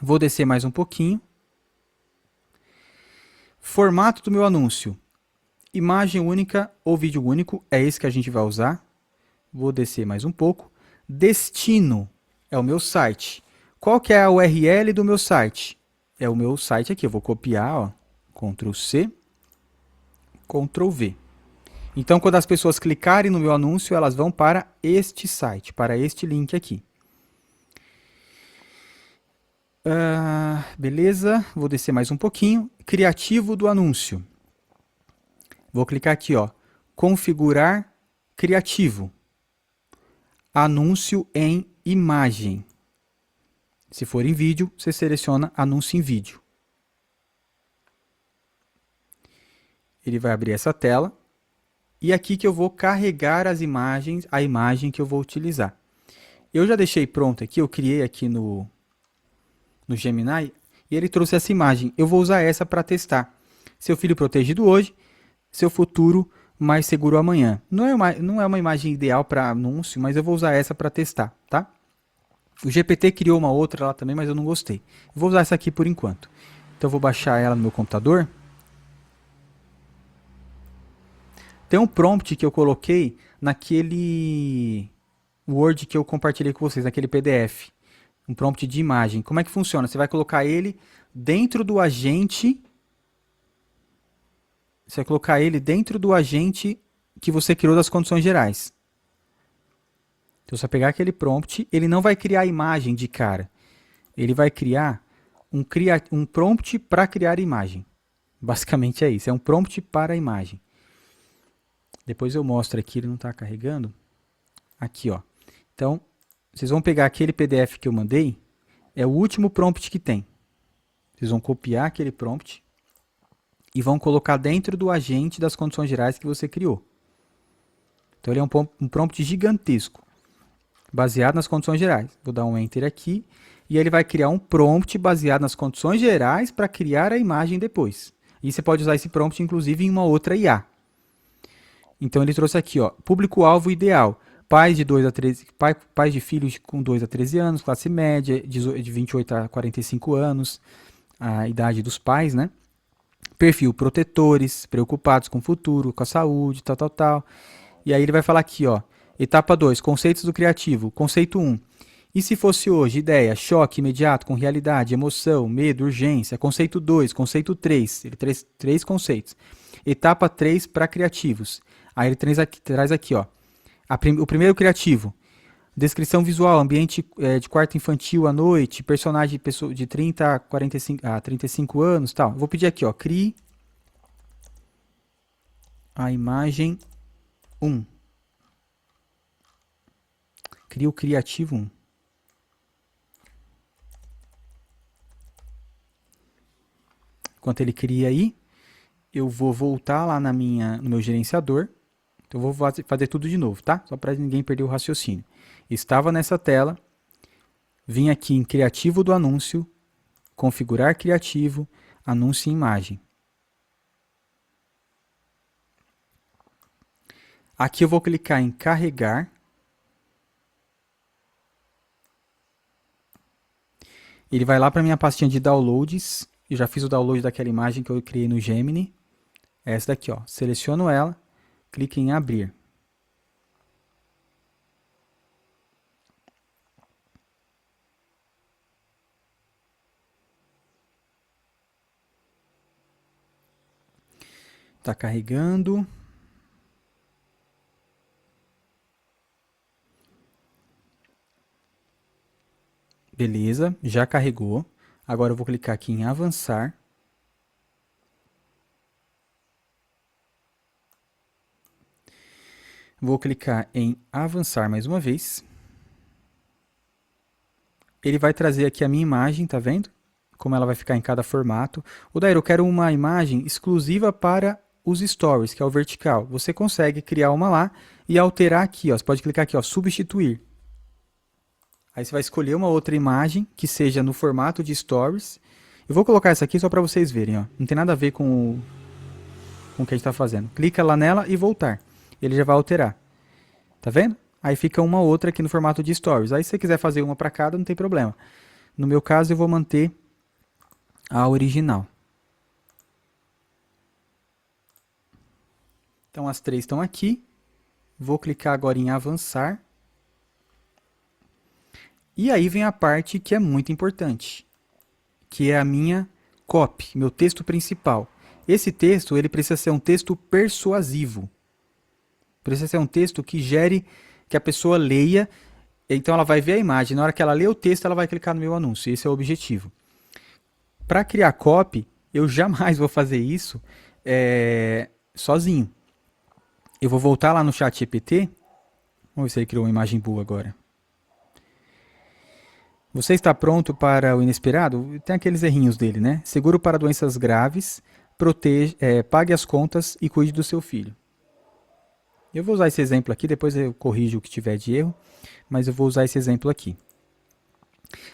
Vou descer mais um pouquinho. Formato do meu anúncio. Imagem única ou vídeo único, é esse que a gente vai usar. Vou descer mais um pouco. Destino é o meu site. Qual que é a URL do meu site? É o meu site aqui, eu vou copiar, ó, Ctrl C, Ctrl V. Então, quando as pessoas clicarem no meu anúncio, elas vão para este site, para este link aqui. Beleza, vou descer mais um pouquinho. Criativo do anúncio. Vou clicar aqui, ó, configurar criativo. Anúncio em imagem. Se for em vídeo, você seleciona anúncio em vídeo. Ele vai abrir essa tela. E aqui que eu vou carregar as imagens, a imagem que eu vou utilizar. Eu já deixei pronto aqui, eu criei aqui no Gemini, e ele trouxe essa imagem. Eu vou usar essa para testar. Seu filho protegido hoje, seu futuro mais seguro amanhã. Não é uma imagem ideal para anúncio, mas eu vou usar essa para testar, tá? O GPT criou uma outra lá também, mas eu não gostei. Eu vou usar essa aqui por enquanto. Então eu vou baixar ela no meu computador. Tem um prompt que eu coloquei naquele Word que eu compartilhei com vocês, naquele PDF. Um prompt de imagem. Como é que funciona? Você vai colocar ele dentro do agente. Você vai colocar ele dentro do agente que você criou das condições gerais. Então você vai pegar aquele prompt, ele não vai criar a imagem de cara. Ele vai criar um prompt para criar imagem. Basicamente é isso, é um prompt para a imagem. Depois eu mostro aqui, ele não está carregando. Aqui, ó. Então, vocês vão pegar aquele PDF que eu mandei, é o último prompt que tem. Vocês vão copiar aquele prompt e vão colocar dentro do agente das condições gerais que você criou. Então ele é um prompt gigantesco, baseado nas condições gerais. Vou dar um Enter aqui e ele vai criar um prompt baseado nas condições gerais para criar a imagem depois. E você pode usar esse prompt, inclusive, em uma outra IA. Então ele trouxe aqui, ó, público-alvo ideal. Pais de 2 a 13, pais de filhos com 2 a 13 anos, classe média, de 28 a 45 anos, a idade dos pais, né? Perfil protetores, preocupados com o futuro, com a saúde, tal, tal, tal. E aí ele vai falar aqui, ó, etapa 2, conceitos do criativo. Conceito 1, e se fosse hoje? Ideia, choque imediato com realidade, emoção, medo, urgência. Conceito 2, conceito 3, ele traz 3 conceitos. Etapa 3 para criativos. Aí ele traz aqui, ó, o primeiro criativo. Descrição visual, ambiente de quarto infantil à noite, personagem de 30 a 35 anos, tal. Vou pedir aqui, ó, crie a imagem 1. Crie o criativo 1. Enquanto ele cria aí, eu vou voltar lá no meu gerenciador. Então eu vou fazer tudo de novo, tá? Só para ninguém perder o raciocínio. Estava nessa tela, vim aqui em criativo do anúncio, configurar criativo, anúncio e imagem. Aqui eu vou clicar em carregar. Ele vai lá para minha pastinha de downloads. Eu já fiz o download daquela imagem que eu criei no Gemini. Essa daqui, ó. Seleciono ela, clique em abrir. Está carregando. Beleza, já carregou. Agora eu vou clicar aqui em avançar. Vou clicar em avançar mais uma vez. Ele vai trazer aqui a minha imagem, tá vendo? Como ela vai ficar em cada formato. O Daíro, eu quero uma imagem exclusiva para os stories, que é o vertical. Você consegue criar uma lá e alterar aqui, ó. Você pode clicar aqui, ó, substituir. Aí você vai escolher uma outra imagem que seja no formato de stories. Eu vou colocar essa aqui só para vocês verem, ó. Não tem nada a ver com o que a gente está fazendo. Clica lá nela e voltar. Ele já vai alterar. Tá vendo? Aí fica uma outra aqui no formato de stories. Aí se você quiser fazer uma para cada, não tem problema. No meu caso, eu vou manter a original. Então as 3 estão aqui. Vou clicar agora em avançar. E aí vem a parte que é muito importante, que é a minha copy, meu texto principal. Esse texto ele precisa ser um texto persuasivo. Precisa ser um texto que gere, que a pessoa leia, então ela vai ver a imagem. Na hora que ela lê o texto, ela vai clicar no meu anúncio. Esse é o objetivo. Para criar copy, eu jamais vou fazer isso sozinho. Eu vou voltar lá no ChatGPT. Vamos ver se ele criou uma imagem boa agora. Você está pronto para o inesperado? Tem aqueles errinhos dele, né? Seguro para doenças graves, pague as contas e cuide do seu filho. Eu vou usar esse exemplo aqui, depois eu corrijo o que tiver de erro, mas eu vou usar esse exemplo aqui.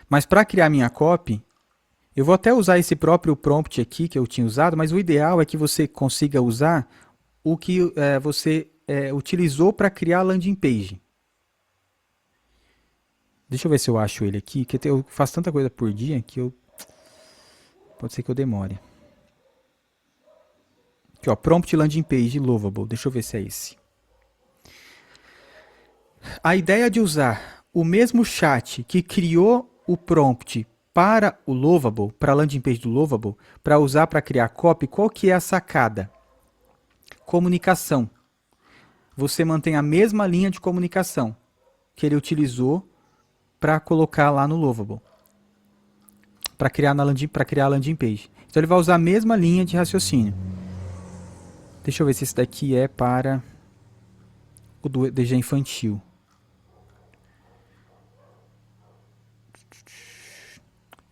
Mas para criar minha copy, eu vou até usar esse próprio prompt aqui que eu tinha usado, mas o ideal é que você consiga usar o que você utilizou para criar a landing page. Deixa eu ver se eu acho ele aqui, que eu faço tanta coisa por dia que pode ser que eu demore. Aqui, ó, prompt landing page Lovable. Deixa eu ver se é esse. A ideia de usar o mesmo chat que criou o prompt para o Lovable, para a landing page do Lovable, para usar para criar copy, qual que é a sacada? Comunicação. Você mantém a mesma linha de comunicação que ele utilizou para colocar lá no Lovable, para criar a landing page. Então ele vai usar a mesma linha de raciocínio. Deixa eu ver se esse daqui é para o do DG infantil.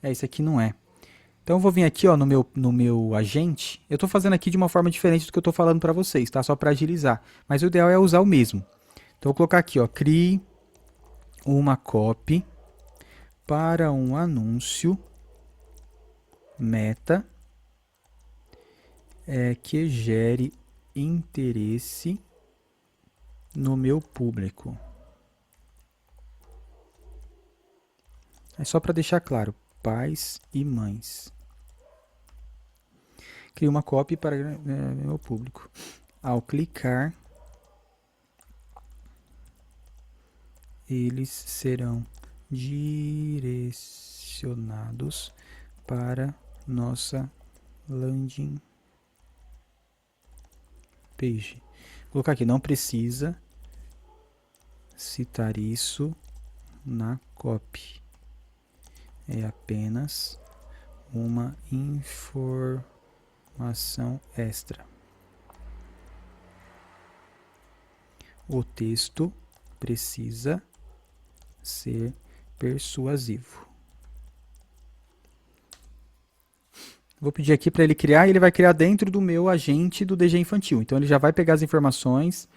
Esse aqui não é. Então eu vou vir aqui, ó, no meu agente. Eu estou fazendo aqui de uma forma diferente do que eu estou falando para vocês, tá? Só para agilizar. Mas o ideal é usar o mesmo. Então eu vou colocar aqui, ó, crie uma copy para um anúncio meta que gere interesse no meu público. É só para deixar claro, pais e mães. Crie uma copy para meu público. Ao clicar, eles serão direcionados para nossa landing page. Vou colocar aqui, não precisa citar isso na copy. É apenas uma informação extra. O texto precisa ser persuasivo. Vou pedir aqui para ele criar, e ele vai criar dentro do meu agente do DG infantil. Então ele já vai pegar as informações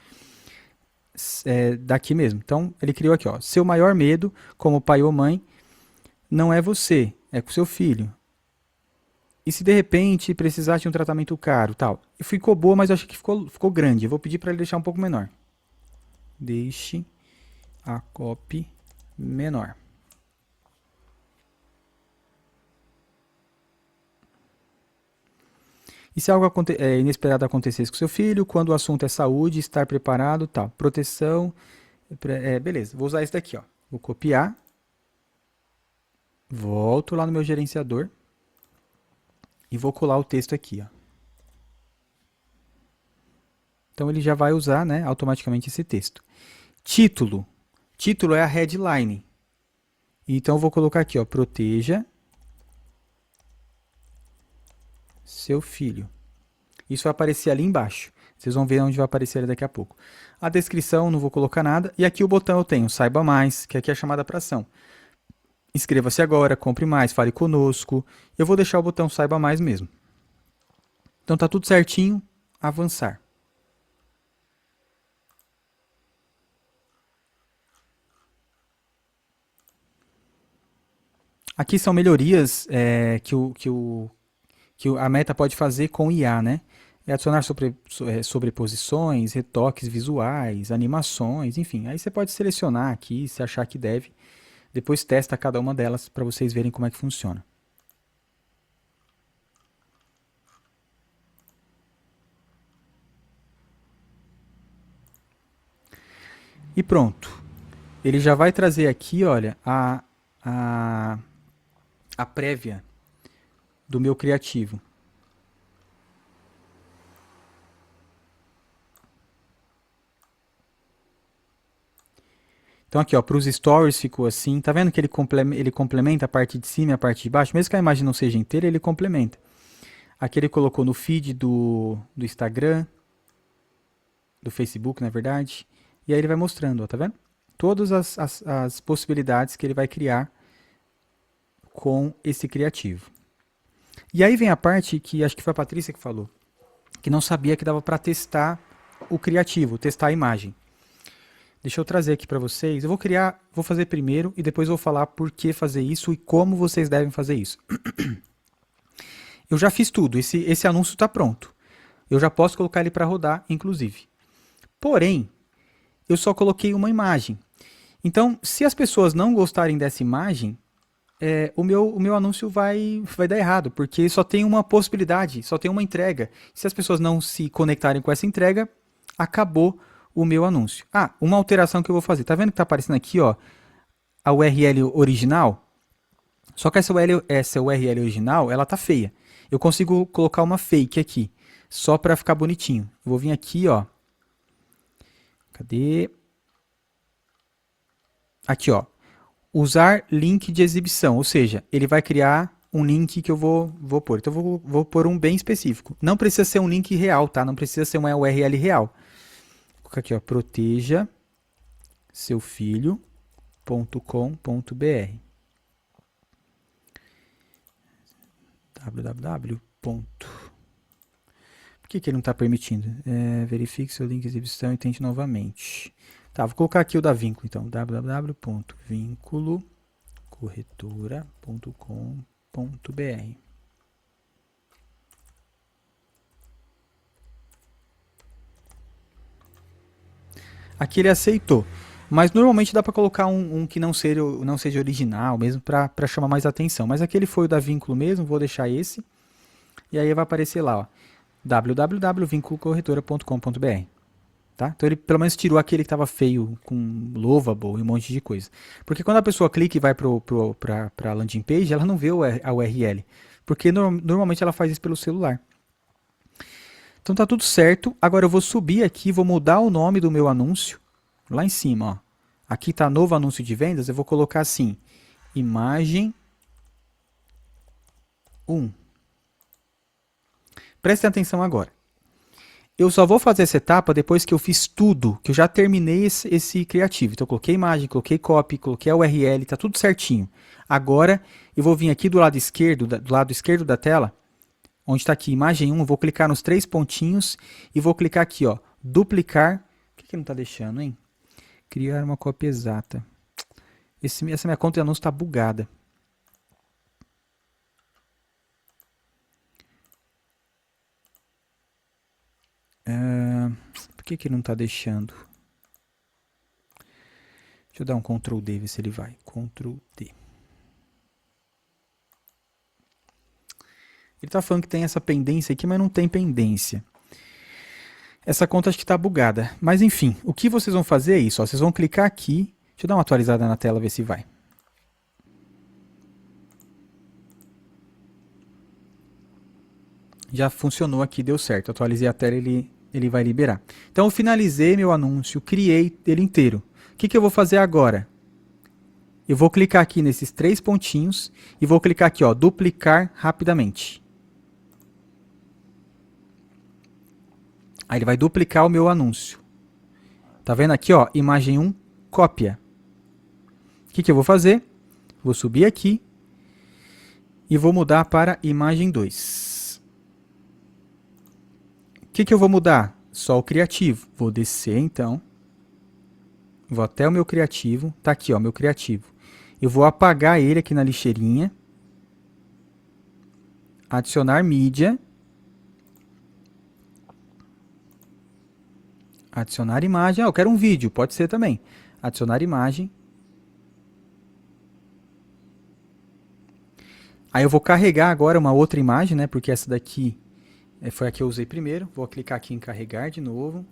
daqui mesmo. Então ele criou aqui, ó, seu maior medo como pai ou mãe não é você, é com seu filho. E se de repente precisar de um tratamento caro, tal. E ficou boa, mas eu acho que ficou grande. Eu vou pedir para ele deixar um pouco menor. Deixe a copy menor. E se algo inesperado acontecesse com seu filho, quando o assunto é saúde, estar preparado, tal. Proteção, beleza. Vou usar esse daqui, ó. Vou copiar. Volto lá no meu gerenciador. E vou colar o texto aqui, ó. Então ele já vai usar, né, automaticamente esse texto. Título. Título é a headline. Então eu vou colocar aqui, ó, proteja seu filho. Isso vai aparecer ali embaixo. Vocês vão ver onde vai aparecer ali daqui a pouco. A descrição, não vou colocar nada. E aqui o botão eu tenho saiba mais, que aqui é a chamada para ação. Inscreva-se agora, compre mais, fale conosco. Eu vou deixar o botão saiba mais mesmo. Então tá tudo certinho, avançar. Aqui são melhorias que a Meta pode fazer com IA, né? É adicionar sobreposições, retoques visuais, animações, enfim. Aí você pode selecionar aqui, se achar que deve. Depois testa cada uma delas para vocês verem como é que funciona. E pronto. Ele já vai trazer aqui, olha, a prévia do meu criativo. Então aqui, ó, para os stories ficou assim. Tá vendo que ele complementa a parte de cima e a parte de baixo? Mesmo que a imagem não seja inteira, ele complementa. Aqui ele colocou no feed do Instagram, do Facebook, na verdade. E aí ele vai mostrando, ó, tá vendo? Todas as possibilidades que ele vai criar com esse criativo. E aí vem a parte que acho que foi a Patrícia que falou, que não sabia que dava para testar o criativo, testar a imagem. Deixa eu trazer aqui para vocês. Eu vou fazer primeiro e depois vou falar por que fazer isso e como vocês devem fazer isso. Eu já fiz tudo, esse anúncio está pronto. Eu já posso colocar ele para rodar, inclusive. Porém, eu só coloquei uma imagem. Então, se as pessoas não gostarem dessa imagem, o meu anúncio vai dar errado, porque só tem uma possibilidade, só tem uma entrega. Se as pessoas não se conectarem com essa entrega, acabou o meu anúncio. Ah, uma alteração que eu vou fazer. Tá vendo que tá aparecendo aqui, ó, a URL original? Só que essa URL original, ela tá feia. Eu consigo colocar uma fake aqui, só para ficar bonitinho. Eu vou vir aqui, ó. Cadê? Aqui, ó. Usar link de exibição, ou seja, ele vai criar um link que eu vou pôr. Então eu vou pôr um bem específico. Não precisa ser um link real, tá? Não precisa ser uma URL real. Vou colocar aqui, ó, proteja seu filho.com.br. www. Por que ele não está permitindo? Verifique seu link de exibição e tente novamente. Tá, vou colocar aqui o da vínculo, então. www.vinculocorretora.com.br. Aqui ele aceitou. Mas normalmente dá para colocar um que não seja original, mesmo para chamar mais atenção. Mas aquele foi o da vínculo mesmo, vou deixar esse. E aí vai aparecer lá, ó, www.vinculocorretora.com.br. Tá? Então ele pelo menos tirou aquele que estava feio, com lovable e um monte de coisa. Porque quando a pessoa clica e vai para a landing page, ela não vê a URL. Porque normalmente ela faz isso pelo celular. Então tá tudo certo. Agora eu vou subir aqui, vou mudar o nome do meu anúncio. Lá em cima, ó. Aqui tá novo anúncio de vendas, eu vou colocar assim, imagem 1. Prestem atenção agora. Eu só vou fazer essa etapa depois que eu fiz tudo, que eu já terminei esse criativo. Então eu coloquei imagem, coloquei copy, coloquei a URL, tá tudo certinho. Agora eu vou vir aqui do lado esquerdo da tela, onde está aqui imagem 1, eu vou clicar nos 3 pontinhos e vou clicar aqui, ó, duplicar. Por que não está deixando, hein? Criar uma cópia exata. Essa minha conta de anúncio está bugada. Por que ele não está deixando? Deixa eu dar um Ctrl D, ver se ele vai. Ctrl D. Ele está falando que tem essa pendência aqui, mas não tem pendência. Essa conta acho que está bugada. Mas enfim, o que vocês vão fazer é isso. Ó, vocês vão clicar aqui. Deixa eu dar uma atualizada na tela, ver se vai. Já funcionou aqui, deu certo. Atualizei a tela, ele vai liberar. Então eu finalizei meu anúncio, criei ele inteiro. O que eu vou fazer agora? Eu vou clicar aqui nesses 3 pontinhos e vou clicar aqui, ó, duplicar rapidamente. Aí ele vai duplicar o meu anúncio. Tá vendo aqui, ó, imagem 1, cópia. O que eu vou fazer? Vou subir aqui e vou mudar para imagem 2. O que eu vou mudar? Só o criativo. Vou descer, então. Vou até o meu criativo. Tá aqui, ó, meu criativo. Eu vou apagar ele aqui na lixeirinha. Adicionar mídia. Adicionar imagem. Ah, eu quero um vídeo. Pode ser também. Adicionar imagem. Aí eu vou carregar agora uma outra imagem, né? Porque essa daqui foi a que eu usei primeiro. Vou clicar aqui em carregar de novo.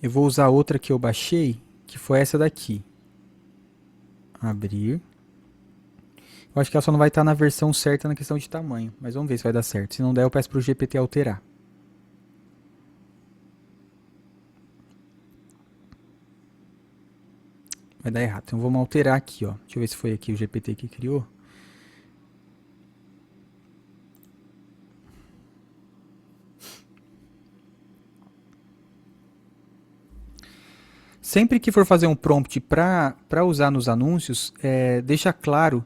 Eu vou usar outra que eu baixei, que foi essa daqui. Abrir. Eu acho que ela só não vai estar na versão certa na questão de tamanho. Mas vamos ver se vai dar certo. Se não der, eu peço para o GPT alterar. Vai dar errado. Então vamos alterar aqui, ó. Deixa eu ver se foi aqui o GPT que criou. Sempre que for fazer um prompt para usar nos anúncios, deixa claro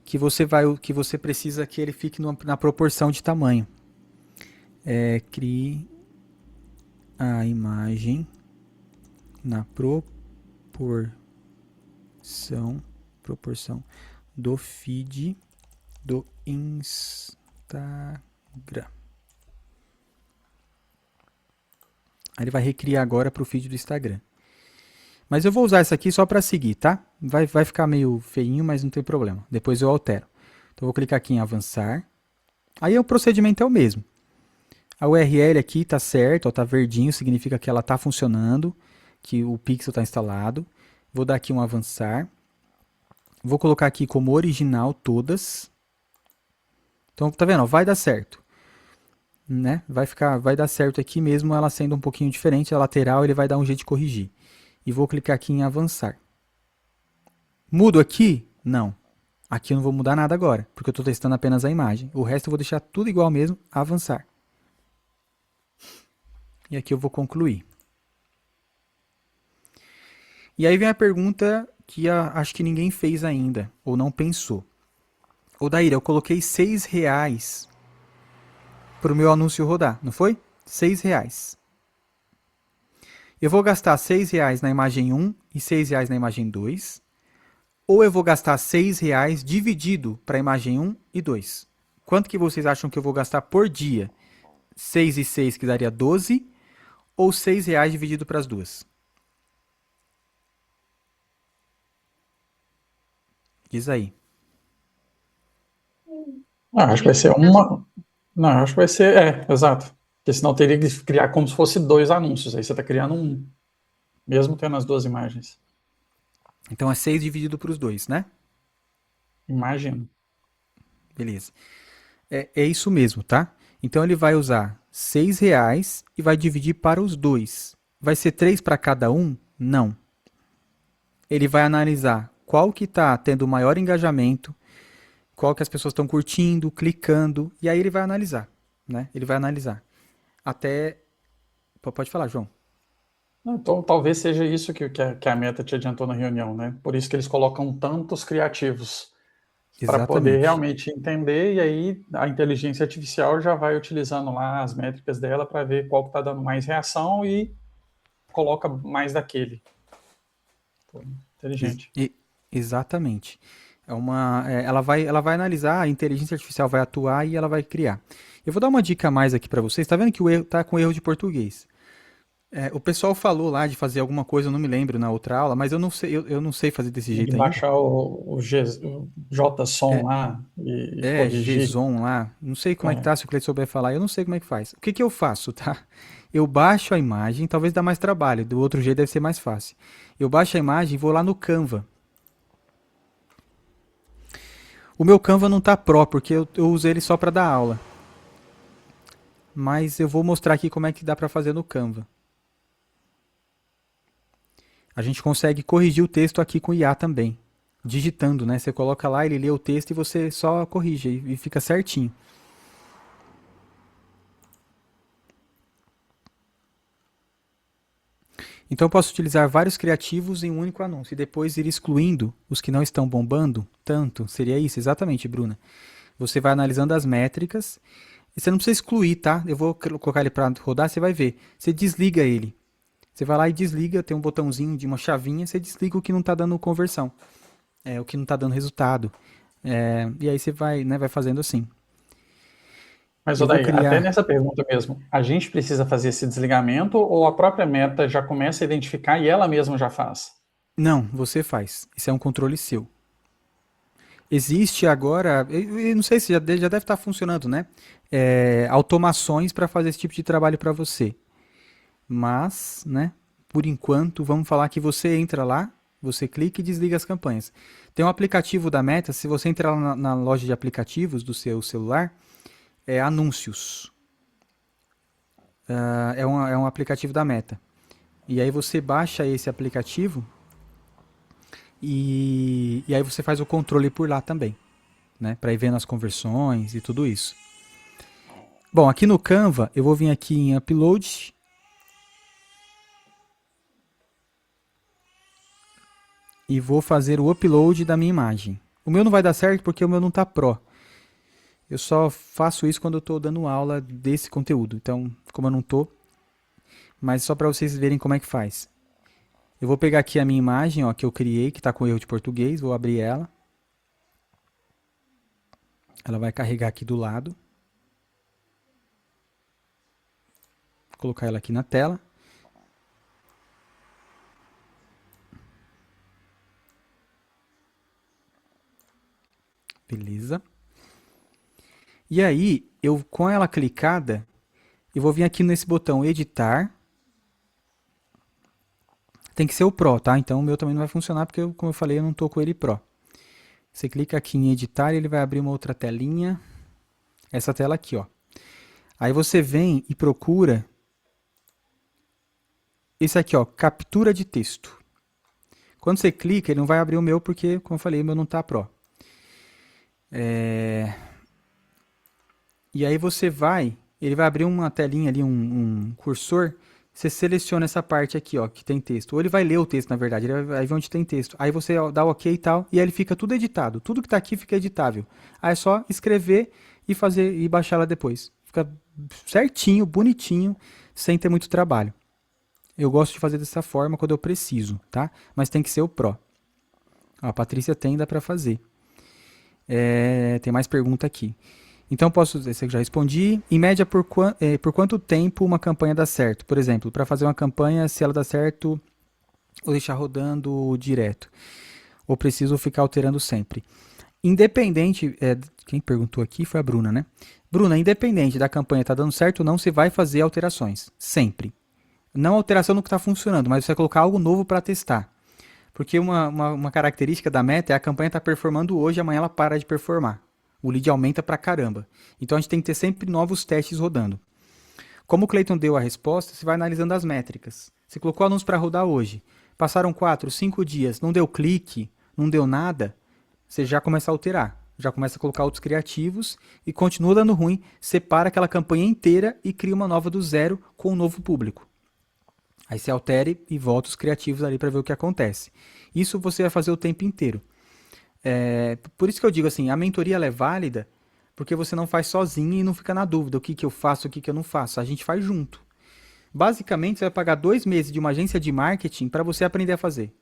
que você precisa que ele fique na proporção de tamanho. Crie a imagem na proporção do feed do Instagram. Aí ele vai recriar agora para o feed do Instagram. Mas eu vou usar essa aqui só para seguir, tá? Vai ficar meio feinho, mas não tem problema. Depois eu altero. Então eu vou clicar aqui em avançar. Aí o procedimento é o mesmo. A URL aqui está certo, está verdinho, significa que ela está funcionando, que o pixel está instalado. Vou dar aqui um avançar. Vou colocar aqui como original todas. Então, tá vendo? Vai dar certo. Né? Vai dar certo aqui mesmo, ela sendo um pouquinho diferente, a lateral ele vai dar um jeito de corrigir. E vou clicar aqui em avançar. Mudo aqui? Não. Aqui eu não vou mudar nada agora, porque eu estou testando apenas a imagem. O resto eu vou deixar tudo igual mesmo, avançar. E aqui eu vou concluir. E aí vem a pergunta que acho que ninguém fez ainda, ou não pensou. Ô Daíra, eu coloquei R$6 para o meu anúncio rodar, não foi? R$6. Eu vou gastar R$6 na imagem 1 e R$6 na imagem 2. Ou eu vou gastar R$6 dividido para a imagem 1 e 2. Quanto que vocês acham que eu vou gastar por dia? 6 e 6 que daria 12. Ou R$6 dividido para as duas? Diz aí. Acho que vai ser uma. Não, acho que vai ser. Exato. Porque senão teria que criar como se fosse 2 anúncios. Aí você está criando um. Mesmo tendo as 2 imagens. Então é 6 dividido para os dois, né? Imagino. Beleza. É isso mesmo, tá? Então ele vai usar R$6 e vai dividir para os dois. Vai ser 3 para cada um? Não. Ele vai analisar qual que está tendo o maior engajamento, qual que as pessoas estão curtindo, clicando, e aí ele vai analisar, né? Ele vai analisar. Até... Pode falar, João. Então, talvez seja isso que a Meta te adiantou na reunião, né? Por isso que eles colocam tantos criativos para poder realmente entender, e aí a inteligência artificial já vai utilizando lá as métricas dela para ver qual que está dando mais reação e coloca mais daquele. Inteligente. Exatamente. Ela vai analisar, a inteligência artificial vai atuar e ela vai criar. Eu vou dar uma dica a mais aqui para vocês. Está vendo que o erro está com erro de português? O pessoal falou lá de fazer alguma coisa, eu não me lembro na outra aula, mas eu não sei fazer desse jeito ainda. Baixar o JSON lá e corrigir. JSON lá, não sei como é que tá, se o Cleiton souber falar, eu não sei como é que faz. O que eu faço, tá? Eu baixo a imagem, talvez dá mais trabalho, do outro jeito deve ser mais fácil. Eu baixo a imagem e vou lá no Canva. O meu Canva não tá Pro, porque eu uso ele só para dar aula. Mas eu vou mostrar aqui como é que dá para fazer no Canva. A gente consegue corrigir o texto aqui com IA também. Digitando, né? Você coloca lá, ele lê o texto e você só corrige e fica certinho. Então eu posso utilizar vários criativos em um único anúncio e depois ir excluindo os que não estão bombando tanto. Seria isso? Exatamente, Bruna. Você vai analisando as métricas e você não precisa excluir, tá? Eu vou colocar ele para rodar, você vai ver. Você desliga ele. Você vai lá e desliga, tem um botãozinho de uma chavinha, você desliga o que não está dando conversão, o que não está dando resultado. E aí você vai fazendo assim. Mas, até nessa pergunta mesmo, a gente precisa fazer esse desligamento ou a própria Meta já começa a identificar e ela mesma já faz? Não, você faz. Isso é um controle seu. Existe agora, eu não sei se já deve estar funcionando, né? Automações para fazer esse tipo de trabalho para você. Mas, né, por enquanto, vamos falar que você entra lá, você clica e desliga as campanhas. Tem um aplicativo da Meta, se você entrar lá na loja de aplicativos do seu celular, Anúncios. É um aplicativo da Meta. E aí você baixa esse aplicativo e aí você faz o controle por lá também, né, para ir vendo as conversões e tudo isso. Bom, aqui no Canva, eu vou vir aqui em Upload. e vou fazer o upload da minha imagem. O meu não vai dar certo porque o meu não está Pro. Eu só faço isso quando eu estou dando aula desse conteúdo. Então, como eu não estou, mas só para vocês verem como é que faz. Eu vou pegar aqui a minha imagem, ó, que eu criei, que está com erro de português, vou abrir ela. Ela vai carregar aqui do lado. Vou colocar ela aqui na tela. Beleza. E aí, eu com ela clicada, eu vou vir aqui nesse botão editar. Tem que ser o Pro, tá? Então o meu também não vai funcionar porque, como eu falei, eu não estou com ele Pro. Você clica aqui em editar e ele vai abrir uma outra telinha. Essa tela aqui, ó. Aí você vem e procura esse aqui, ó, captura de texto. Quando você clica, ele não vai abrir o meu porque, como eu falei, o meu não está Pro. E aí você ele vai abrir uma telinha ali, um cursor. Você seleciona essa parte aqui, ó, que tem texto. Ou ele vai ler o texto, na verdade. Ele vai ver onde tem texto. Aí você dá o OK e tal, e aí ele fica tudo editado. Tudo que está aqui fica editável. Aí é só escrever e fazer e baixar ela depois. Fica certinho, bonitinho, sem ter muito trabalho. Eu gosto de fazer dessa forma quando eu preciso, tá? Mas tem que ser o Pro. Ó, a Patrícia dá para fazer. Tem mais pergunta aqui. Então, esse eu já respondi. Em média, por quanto tempo uma campanha dá certo? Por exemplo, para fazer uma campanha, se ela dá certo, ou deixar rodando direto? Ou preciso ficar alterando sempre? Independente, quem perguntou aqui foi a Bruna, né? Bruna, independente da campanha estar dando certo ou não, você vai fazer alterações. Sempre. Não alteração no que está funcionando, mas você vai colocar algo novo para testar. Porque uma característica da meta é a campanha estar performando hoje, amanhã ela para de performar. O lead aumenta pra caramba. Então a gente tem que ter sempre novos testes rodando. Como o Clayton deu a resposta, você vai analisando as métricas. Você colocou anúncio para rodar hoje. Passaram 4, 5 dias, não deu clique, não deu nada, você já começa a alterar. Já começa a colocar outros criativos e continua dando ruim, separa aquela campanha inteira e cria uma nova do zero com um novo público. Aí você altere e volta os criativos ali para ver o que acontece. Isso você vai fazer o tempo inteiro. Por isso que eu digo assim, a mentoria ela é válida porque você não faz sozinho e não fica na dúvida o que eu faço, o que eu não faço. A gente faz junto. Basicamente, você vai pagar 2 meses de uma agência de marketing para você aprender a fazer.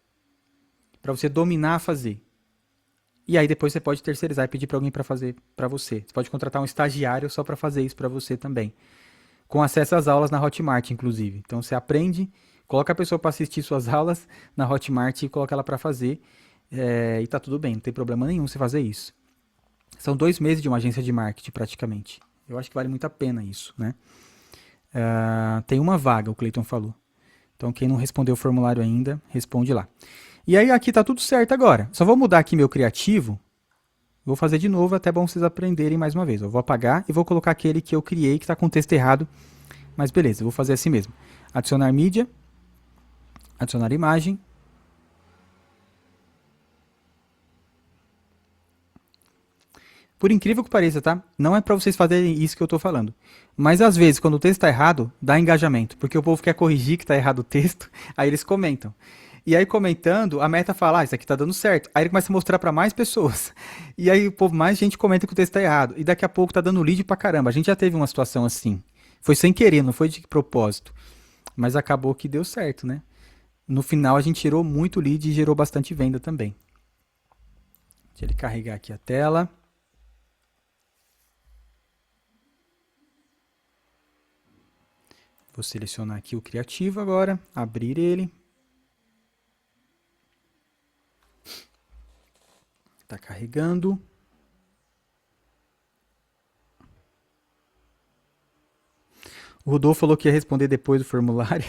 Para você dominar a fazer. E aí depois você pode terceirizar e pedir para alguém para fazer para você. Você pode contratar um estagiário só para fazer isso para você também. Com acesso às aulas na Hotmart, inclusive. Então você aprende, coloca a pessoa para assistir suas aulas na Hotmart e coloca ela para fazer. E tá tudo bem, não tem problema nenhum você fazer isso. São 2 meses de uma agência de marketing, praticamente. Eu acho que vale muito a pena isso, né? Tem uma vaga, o Clayton falou. Então, quem não respondeu o formulário ainda, responde lá. E aí, aqui tá tudo certo agora. Só vou mudar aqui meu criativo. Vou fazer de novo, até bom vocês aprenderem mais uma vez. Eu vou apagar e vou colocar aquele que eu criei, que está com o texto errado. Mas beleza, eu vou fazer assim mesmo. Adicionar mídia. Adicionar imagem. Por incrível que pareça, tá? Não é para vocês fazerem isso que eu tô falando. Mas às vezes, quando o texto tá errado, dá engajamento. Porque o povo quer corrigir que tá errado o texto, aí eles comentam. E aí, comentando, a meta fala, isso aqui tá dando certo. Aí ele começa a mostrar para mais pessoas. E aí, o povo, mais gente comenta que o texto tá errado. E daqui a pouco tá dando lead pra caramba. A gente já teve uma situação assim. Foi sem querer, não foi de propósito. Mas acabou que deu certo, né? No final, a gente tirou muito lead e gerou bastante venda também. Deixa ele carregar aqui a tela. Vou selecionar aqui o criativo agora, abrir ele. Está carregando. O Rodolfo falou que ia responder depois do formulário.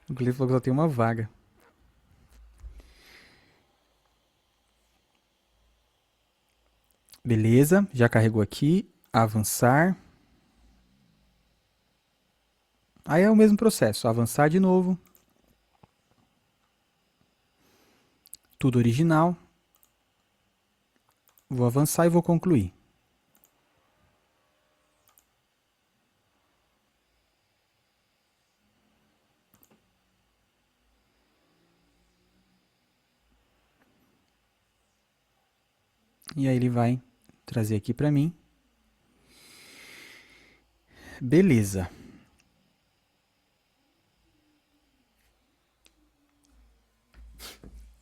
O Cleiton falou que só tem uma vaga. Beleza, já carregou aqui. Avançar. Aí é o mesmo processo, avançar de novo. Tudo original. Vou avançar e vou concluir. E aí ele vai trazer aqui para mim. Beleza.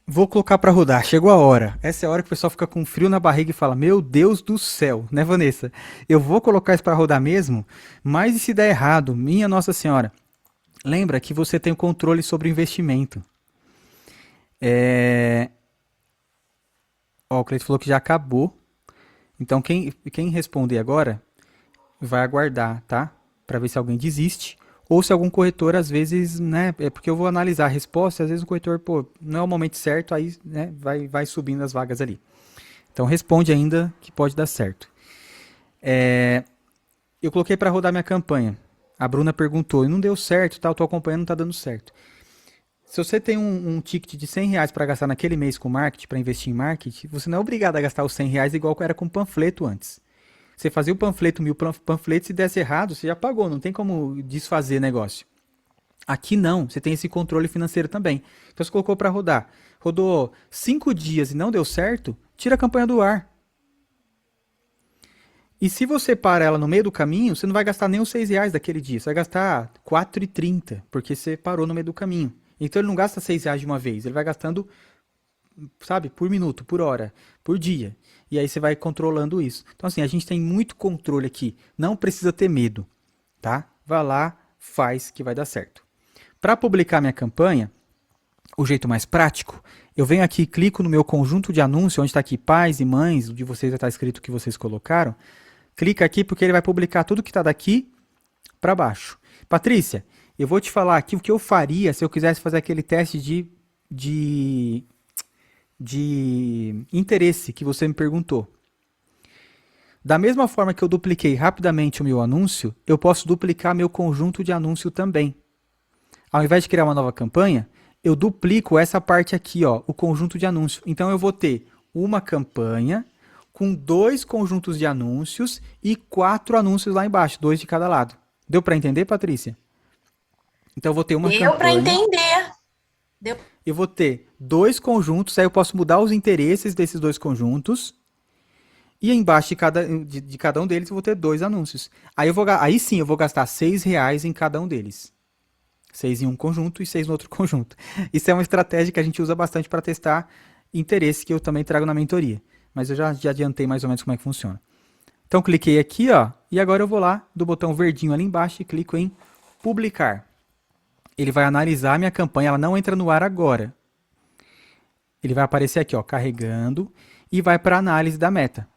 Vou colocar para rodar. Chegou a hora. Essa é a hora que o pessoal fica com frio na barriga e fala: Meu Deus do céu, né, Vanessa? Eu vou colocar isso para rodar mesmo, mas e se der errado? Minha Nossa Senhora. Lembra que você tem o controle sobre o investimento. Ó, o Cleiton falou que já acabou. Então, quem responder agora vai aguardar, tá? Para ver se alguém desiste. Ou se algum corretor, às vezes, né? É porque eu vou analisar a resposta, às vezes o corretor, pô, não é o momento certo, aí, né, vai subindo as vagas ali. Então, responde ainda que pode dar certo. Eu coloquei para rodar minha campanha. A Bruna perguntou, e não deu certo, tá? Eu tô acompanhando, não tá dando certo. Se você tem um ticket de R$ 100 para gastar naquele mês com marketing, para investir em marketing, você não é obrigado a gastar os R$ 100 igual era com panfleto antes. Você fazia o panfleto, 1000 panfletos, se desse errado, você já pagou, não tem como desfazer negócio. Aqui não, você tem esse controle financeiro também. Então você colocou para rodar. Rodou 5 dias e não deu certo, tira a campanha do ar. E se você para ela no meio do caminho, você não vai gastar nem os R$ 6 daquele dia, você vai gastar R$ 4,30, porque você parou no meio do caminho. Então ele não gasta R$ 6 de uma vez, ele vai gastando, sabe, por minuto, por hora, por dia. E aí você vai controlando isso. Então assim, a gente tem muito controle aqui. Não precisa ter medo, tá? Vai lá, faz que vai dar certo. Para publicar minha campanha, o jeito mais prático, eu venho aqui, clico no meu conjunto de anúncios, onde está aqui pais e mães, de vocês já está escrito o que vocês colocaram. Clica aqui porque ele vai publicar tudo que está daqui para baixo. Patrícia, eu vou te falar aqui o que eu faria se eu quisesse fazer aquele teste de interesse que você me perguntou. Da mesma forma que eu dupliquei rapidamente o meu anúncio, eu posso duplicar meu conjunto de anúncio também. Ao invés de criar uma nova campanha, eu duplico essa parte aqui, ó, o conjunto de anúncio. Então eu vou ter uma campanha com 2 conjuntos de anúncios e 4 anúncios lá embaixo, 2 de cada lado. Deu para entender, Patrícia? Então eu vou ter uma Deu para campanha. entender. Eu vou ter 2 conjuntos, aí eu posso mudar os interesses desses 2 conjuntos. E embaixo de cada um deles eu vou ter 2 anúncios. Aí sim eu vou gastar R$ 6 em cada um deles. 6 em um conjunto e 6 no outro conjunto. Isso é uma estratégia que a gente usa bastante para testar interesse, que eu também trago na mentoria. Mas eu já adiantei mais ou menos como é que funciona. Então cliquei aqui, ó, e agora eu vou lá do botão verdinho ali embaixo e clico em publicar. Ele vai analisar a minha campanha, ela não entra no ar agora. Ele vai aparecer aqui, ó, carregando, e vai para a análise da meta,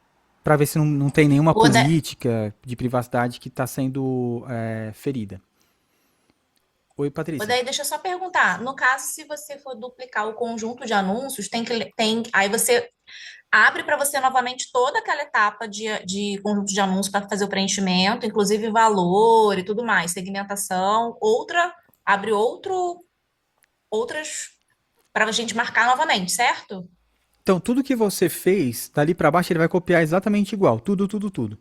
para ver se não tem nenhuma política de privacidade que está sendo ferida. Oi, Patrícia. Daí deixa eu só perguntar. No caso, se você for duplicar o conjunto de anúncios, aí você abre para você novamente toda aquela etapa de conjunto de anúncios para fazer o preenchimento, inclusive valor e tudo mais, segmentação, abre outras para a gente marcar novamente, certo? Então, tudo que você fez, dali para baixo, ele vai copiar exatamente igual. Tudo.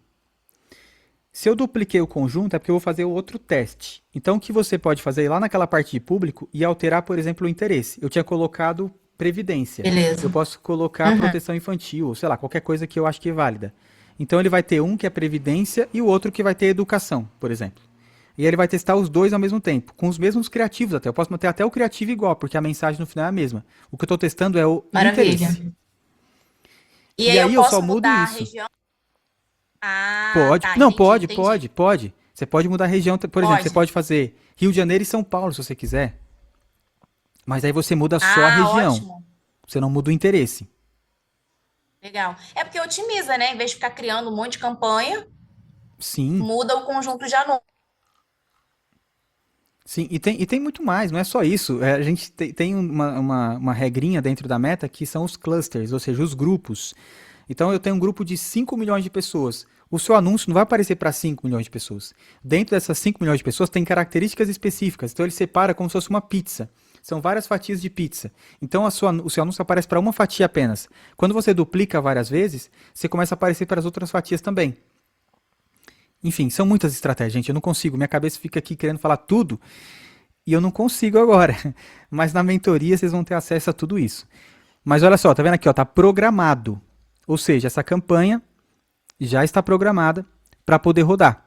Se eu dupliquei o conjunto, é porque eu vou fazer o outro teste. Então, o que você pode fazer é ir lá naquela parte de público e alterar, por exemplo, o interesse. Eu tinha colocado previdência. Beleza. Eu posso colocar proteção infantil, ou sei lá, qualquer coisa que eu acho que é válida. Então, ele vai ter um que é previdência e o outro que vai ter educação, por exemplo. E ele vai testar os 2 ao mesmo tempo, com os mesmos criativos até. Eu posso manter até o criativo igual, porque a mensagem no final é a mesma. O que eu estou testando é o interesse. E aí eu eu posso só mudo mudar isso. A região? Ah, Pode. tá, Não, entendi. pode. Você pode mudar a região, por exemplo, você pode fazer Rio de Janeiro e São Paulo, se você quiser. Mas aí você muda só a região. Ótimo. Você não muda o interesse. Legal. É porque otimiza, né? Em vez de ficar criando um monte de campanha, Sim, muda o conjunto de anúncios. sim. E tem muito mais, não é só isso. A gente tem uma regrinha dentro da meta que são os clusters, ou seja, os grupos. Então eu tenho um grupo de 5 milhões de pessoas. O seu anúncio não vai aparecer para 5 milhões de pessoas. Dentro dessas 5 milhões de pessoas tem características específicas. Então ele separa como se fosse uma pizza. São várias fatias de pizza. Então o seu anúncio aparece para uma fatia apenas. Quando você duplica várias vezes, você começa a aparecer para as outras fatias também. Enfim, são muitas estratégias, gente. Eu não consigo. Minha cabeça fica aqui querendo falar tudo e eu não consigo agora. Mas na mentoria vocês vão ter acesso a tudo isso. Mas olha só, tá vendo aqui, ó, tá programado. Ou seja, essa campanha já está programada para poder rodar.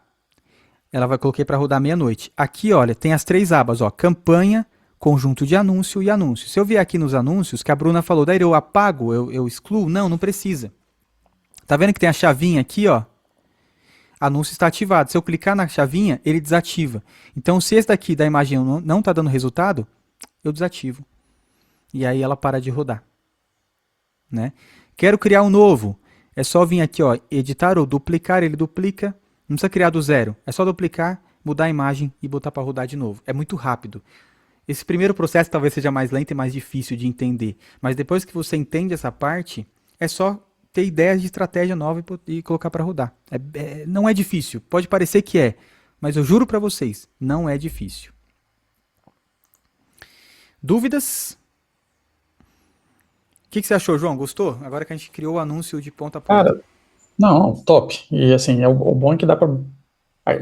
Coloquei para rodar meia-noite. Aqui, olha, tem as 3 abas, ó, campanha, conjunto de anúncio e anúncio. Se eu vier aqui nos anúncios, que a Bruna falou, daí eu apago, eu excluo? Não precisa. Tá vendo que tem a chavinha aqui, ó? Anúncio está ativado. Se eu clicar na chavinha, ele desativa. Então, se esse daqui da imagem não está dando resultado, eu desativo. E aí ela para de rodar. Né? Quero criar um novo. É só vir aqui, ó, editar ou duplicar, ele duplica. Não precisa criar do zero. É só duplicar, mudar a imagem e botar para rodar de novo. É muito rápido. Esse primeiro processo talvez seja mais lento e mais difícil de entender. Mas depois que você entende essa parte, é só ter ideias de estratégia nova e colocar para rodar. Não é difícil. Pode parecer que é. Mas eu juro para vocês, não é difícil. Dúvidas? O que você achou, João? Gostou? Agora que a gente criou o anúncio de ponta a ponta. Cara, não, top. E assim, o bom é que dá para...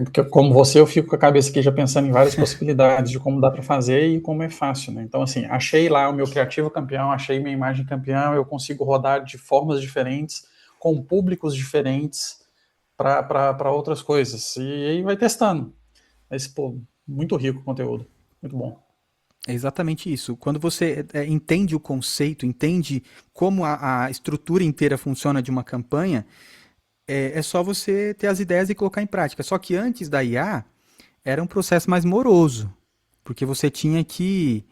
Porque como você, eu fico com a cabeça aqui já pensando em várias possibilidades de como dá para fazer e como é fácil, né? Então, assim, achei lá o meu criativo campeão, achei minha imagem campeão, eu consigo rodar de formas diferentes, com públicos diferentes para outras coisas. E aí vai testando. Mas, pô, muito rico o conteúdo. Muito bom. É exatamente isso. Quando você entende o conceito, entende como a estrutura inteira funciona de uma campanha, é só você ter as ideias e colocar em prática. Só que antes da IA, era um processo mais moroso, porque você tinha que,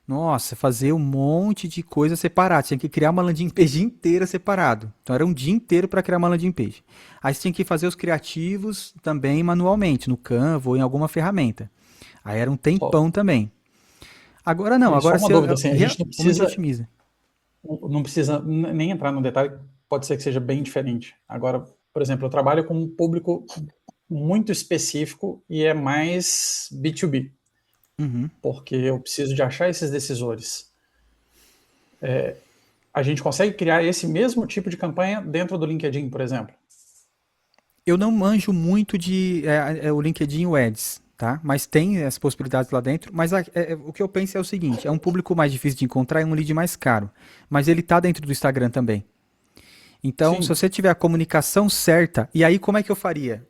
nossa, fazer um monte de coisa separada. Tinha que criar uma landing page inteira separado. Então era um dia inteiro para criar uma landing page. Aí você tinha que fazer os criativos também manualmente, no Canva ou em alguma ferramenta. Aí era um tempão também. Agora não, agora só uma dúvida, assim, a gente não precisa, otimiza. não precisa nem entrar no detalhe, pode ser que seja bem diferente. Agora, por exemplo, eu trabalho com um público muito específico e é mais B2B, porque eu preciso de achar esses decisores. A gente consegue criar esse mesmo tipo de campanha dentro do LinkedIn, por exemplo? Eu não manjo muito de o LinkedIn e o Ads, tá? Mas tem as possibilidades lá dentro. Mas o que eu penso é o seguinte, é um público mais difícil de encontrar e um lead mais caro. Mas ele tá dentro do Instagram também. Então, se você tiver a comunicação certa, e aí como é que eu faria?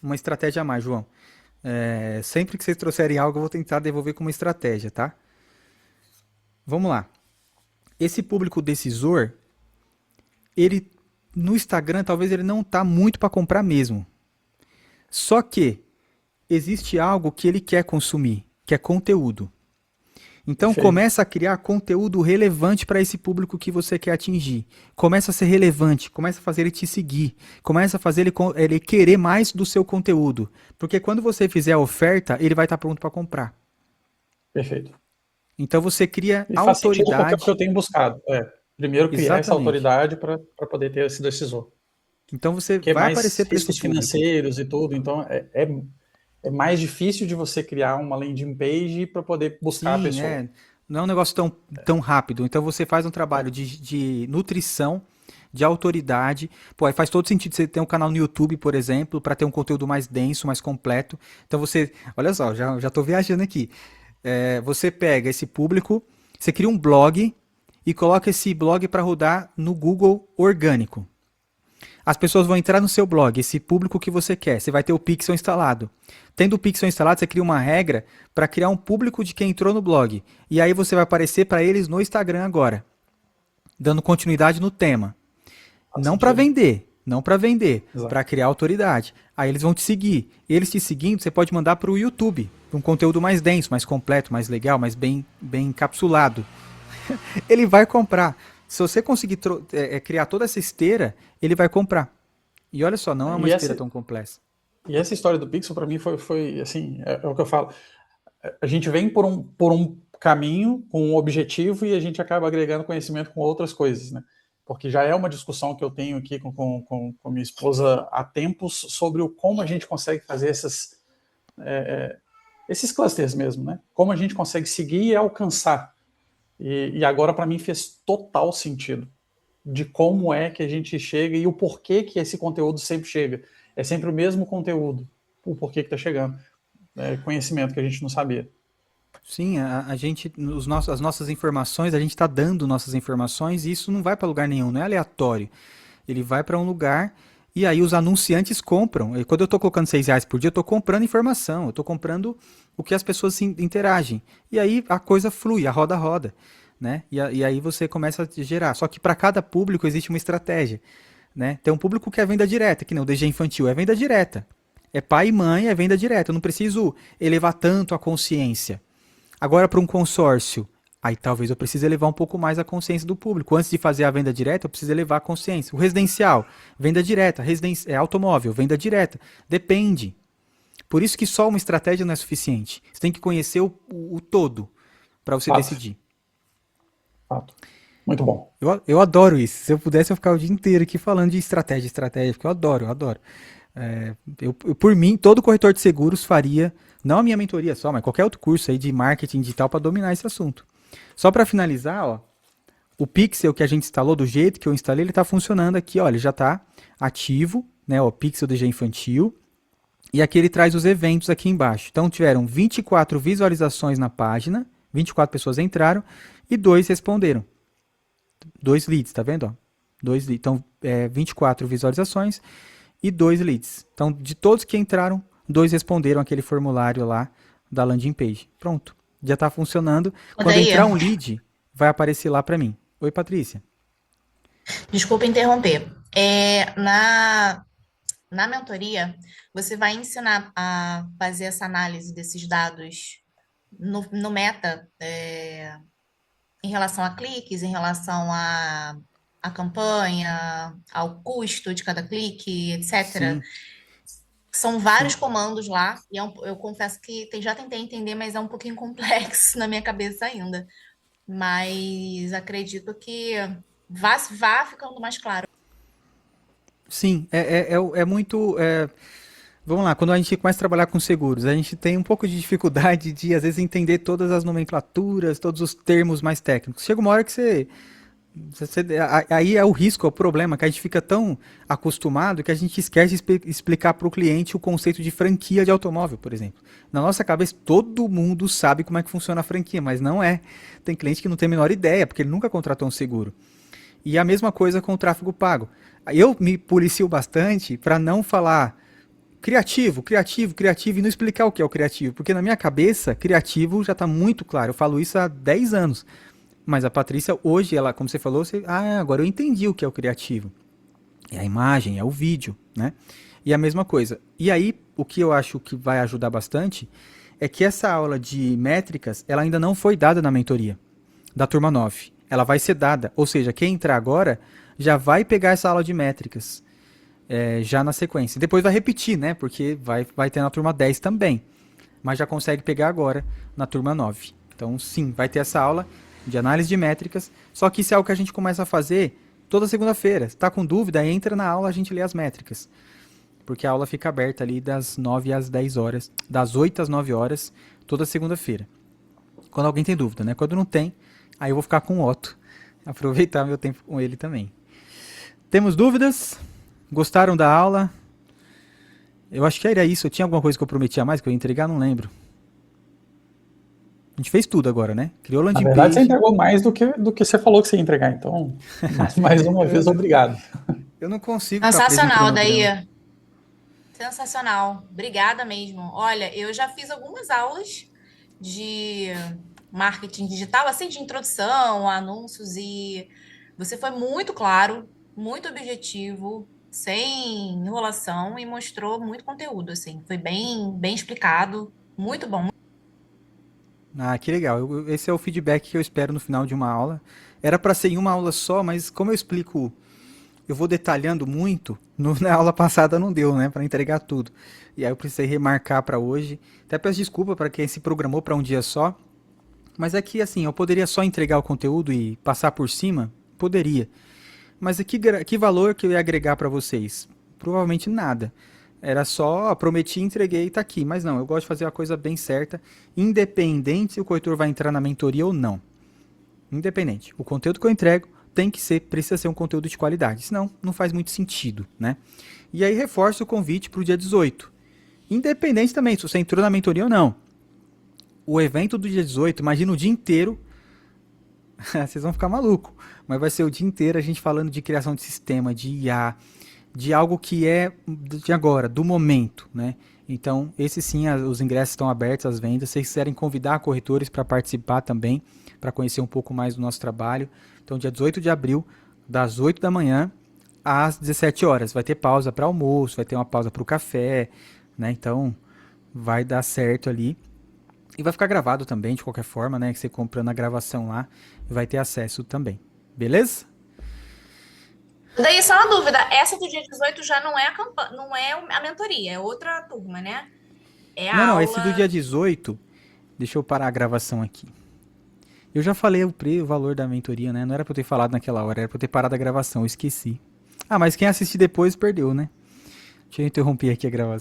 Uma estratégia a mais, João. Sempre que vocês trouxerem algo, eu vou tentar devolver com uma estratégia, tá? Vamos lá. Esse público decisor, ele no Instagram talvez ele não tá muito para comprar mesmo. Só que existe algo que ele quer consumir, que é conteúdo. Então começa a criar conteúdo relevante para esse público que você quer atingir. Começa a ser relevante, começa a fazer ele te seguir, começa a fazer ele querer mais do seu conteúdo. Porque quando você fizer a oferta, ele vai estar pronto para comprar. Perfeito. Então você cria e faz sentido porque é autoridade. o que eu tenho buscado. Primeiro criar essa autoridade para poder ter esse decisor. Então você que vai é aparecer para esse riscos público. financeiros e tudo, então é mais difícil de você criar uma landing page para poder buscar a pessoa. Não é um negócio tão rápido. Então você faz um trabalho de nutrição, de autoridade. Pô, aí faz todo sentido você ter um canal no YouTube, por exemplo, para ter um conteúdo mais denso, mais completo. Então você, olha só, já tô viajando aqui. Você pega esse público, você cria um blog e coloca esse blog para rodar no Google orgânico. As pessoas vão entrar no seu blog, esse público que você quer. Você vai ter o pixel instalado. Tendo o pixel instalado, você cria uma regra para criar um público de quem entrou no blog. E aí você vai aparecer para eles no Instagram agora, dando continuidade no tema. Não para vender, para criar autoridade. Aí eles vão te seguir. Eles te seguindo, você pode mandar para o YouTube, para um conteúdo mais denso, mais completo, mais legal, mais bem encapsulado. Ele vai comprar. Se você conseguir criar toda essa esteira, ele vai comprar. E olha só, não é uma esteira tão complexa. E essa história do Pixel, para mim, foi assim, é o que eu falo. A gente vem por um caminho, com um objetivo, e a gente acaba agregando conhecimento com outras coisas, né? Porque já é uma discussão que eu tenho aqui com minha esposa há tempos sobre como a gente consegue fazer esses clusters mesmo, né? Como a gente consegue seguir e alcançar. E agora, para mim, fez total sentido de como é que a gente chega e o porquê que esse conteúdo sempre chega. É sempre o mesmo conteúdo, o porquê que está chegando. Conhecimento que a gente não sabia. Sim, a gente, as nossas informações, a gente está dando nossas informações e isso não vai para lugar nenhum, não é aleatório. Ele vai para um lugar e aí os anunciantes compram. E quando eu estou colocando R$ 6 por dia, eu estou comprando informação, eu estou comprando o que as pessoas interagem. E aí a coisa flui, a roda roda. Né? E aí você começa a gerar. Só que para cada público existe uma estratégia. Né? Tem um público que é venda direta, que não, o DG infantil é venda direta. É pai e mãe, é venda direta. Eu não preciso elevar tanto a consciência. Agora, para um consórcio, aí talvez eu precise elevar um pouco mais a consciência do público. Antes de fazer a venda direta, eu preciso elevar a consciência. O residencial, venda direta. Automóvel, venda direta. Depende. Por isso que só uma estratégia não é suficiente. Você tem que conhecer o todo para você decidir. Fato. Muito bom. Eu adoro isso. Se eu pudesse, eu ficar o dia inteiro aqui falando de estratégia, porque eu adoro. Por mim, todo corretor de seguros faria, não a minha mentoria só, mas qualquer outro curso aí de marketing digital para dominar esse assunto. Só para finalizar, ó, o Pixel que a gente instalou, do jeito que eu instalei, ele está funcionando aqui, ó, ele já está ativo, né, o Pixel DG Infantil, e aqui ele traz os eventos aqui embaixo. Então tiveram 24 visualizações na página, 24 pessoas entraram e 2 responderam. 2 leads, tá vendo? Ó? 2 leads. Então, 24 visualizações e 2 leads. Então, de todos que entraram, 2 responderam aquele formulário lá da landing page. Pronto, já está funcionando. Quando entrar um lead, vai aparecer lá para mim. Oi, Patrícia. Desculpa interromper. Na mentoria, você vai ensinar a fazer essa análise desses dados no Meta, em relação a cliques, em relação a campanha, ao custo de cada clique, etc. Sim. São vários comandos lá, e eu confesso que já tentei entender, mas é um pouquinho complexo na minha cabeça ainda. Mas acredito que vá ficando mais claro. Sim, é muito... Vamos lá, quando a gente começa a trabalhar com seguros, a gente tem um pouco de dificuldade de, às vezes, entender todas as nomenclaturas, todos os termos mais técnicos. Chega uma hora que aí é o risco, é o problema, que a gente fica tão acostumado que a gente esquece de explicar para o cliente o conceito de franquia de automóvel, por exemplo. Na nossa cabeça, todo mundo sabe como é que funciona a franquia, mas não é. Tem cliente que não tem a menor ideia, porque ele nunca contratou um seguro. E a mesma coisa com o tráfego pago. Eu me policio bastante para não falar criativo, e não explicar o que é o criativo, porque na minha cabeça, criativo já está muito claro. Eu falo isso há 10 anos. Mas a Patrícia, hoje, ela, como você falou, agora eu entendi o que é o criativo. É a imagem, é o vídeo, né? E a mesma coisa. E aí, o que eu acho que vai ajudar bastante é que essa aula de métricas, ela ainda não foi dada na mentoria da turma 9. Ela vai ser dada, ou seja, quem entrar agora já vai pegar essa aula de métricas já na sequência. Depois vai repetir, né? Porque vai ter na turma 10 também. Mas já consegue pegar agora na turma 9. Então, sim, vai ter essa aula de análise de métricas, só que isso é algo que a gente começa a fazer toda segunda-feira. Se está com dúvida, entra na aula, a gente lê as métricas. Porque a aula fica aberta ali das 9 às 10 horas, das 8 às 9 horas, toda segunda-feira. Quando alguém tem dúvida, né? Quando não tem, aí eu vou ficar com o Otto. Aproveitar meu tempo com ele também. Temos dúvidas? Gostaram da aula? Eu acho que era isso. Eu tinha alguma coisa que eu prometia mais que eu ia entregar? Não lembro. A gente fez tudo agora, né? Criou landing page. Na verdade, você entregou mais do que você falou que você ia entregar. Então, mais uma vez, obrigado. Eu não consigo. Sensacional, daí. Sensacional. Obrigada mesmo. Olha, eu já fiz algumas aulas de marketing digital, assim, de introdução, anúncios, e você foi muito claro, muito objetivo, sem enrolação, e mostrou muito conteúdo, assim. Foi bem explicado, muito bom. Ah, que legal. Esse é o feedback que eu espero no final de uma aula. Era para ser em uma aula só, mas como eu explico, eu vou detalhando muito, na aula passada não deu, né, para entregar tudo. E aí eu precisei remarcar para hoje. Até peço desculpa para quem se programou para um dia só. Mas é que, assim, eu poderia só entregar o conteúdo e passar por cima? Poderia. Mas que valor que eu ia agregar para vocês? Provavelmente nada. Era só, prometi, entreguei e tá aqui. Mas não, eu gosto de fazer a coisa bem certa, independente se o corretor vai entrar na mentoria ou não. Independente. O conteúdo que eu entrego precisa ser um conteúdo de qualidade. Senão, não faz muito sentido, né? E aí, reforço o convite para o dia 18. Independente também, se você entrou na mentoria ou não. O evento do dia 18, imagina o dia inteiro Vocês vão ficar maluco. Mas vai ser o dia inteiro a gente falando de criação de sistema, de IA, de algo que é de agora, do momento, né? Então, esse sim, os ingressos estão abertos às vendas. Se vocês quiserem convidar corretores para participar também, para conhecer um pouco mais do nosso trabalho. Então, dia 18 de abril, das 8 da manhã às 17 horas. Vai ter pausa para almoço, vai ter uma pausa para o café, né? Então, vai dar certo ali. E vai ficar gravado também, de qualquer forma, né? Que você comprando a gravação lá, vai ter acesso também. Beleza? Daí, só uma dúvida, essa do dia 18 já não é a campanha, não é a mentoria, é outra turma, né? É a Não, esse do aula. dia 18, deixa eu parar a gravação aqui. Eu já falei o valor da mentoria, né? Não era pra eu ter falado naquela hora, era pra eu ter parado a gravação, eu esqueci. Ah, mas quem assistir depois perdeu, né? Deixa eu interromper aqui a gravação.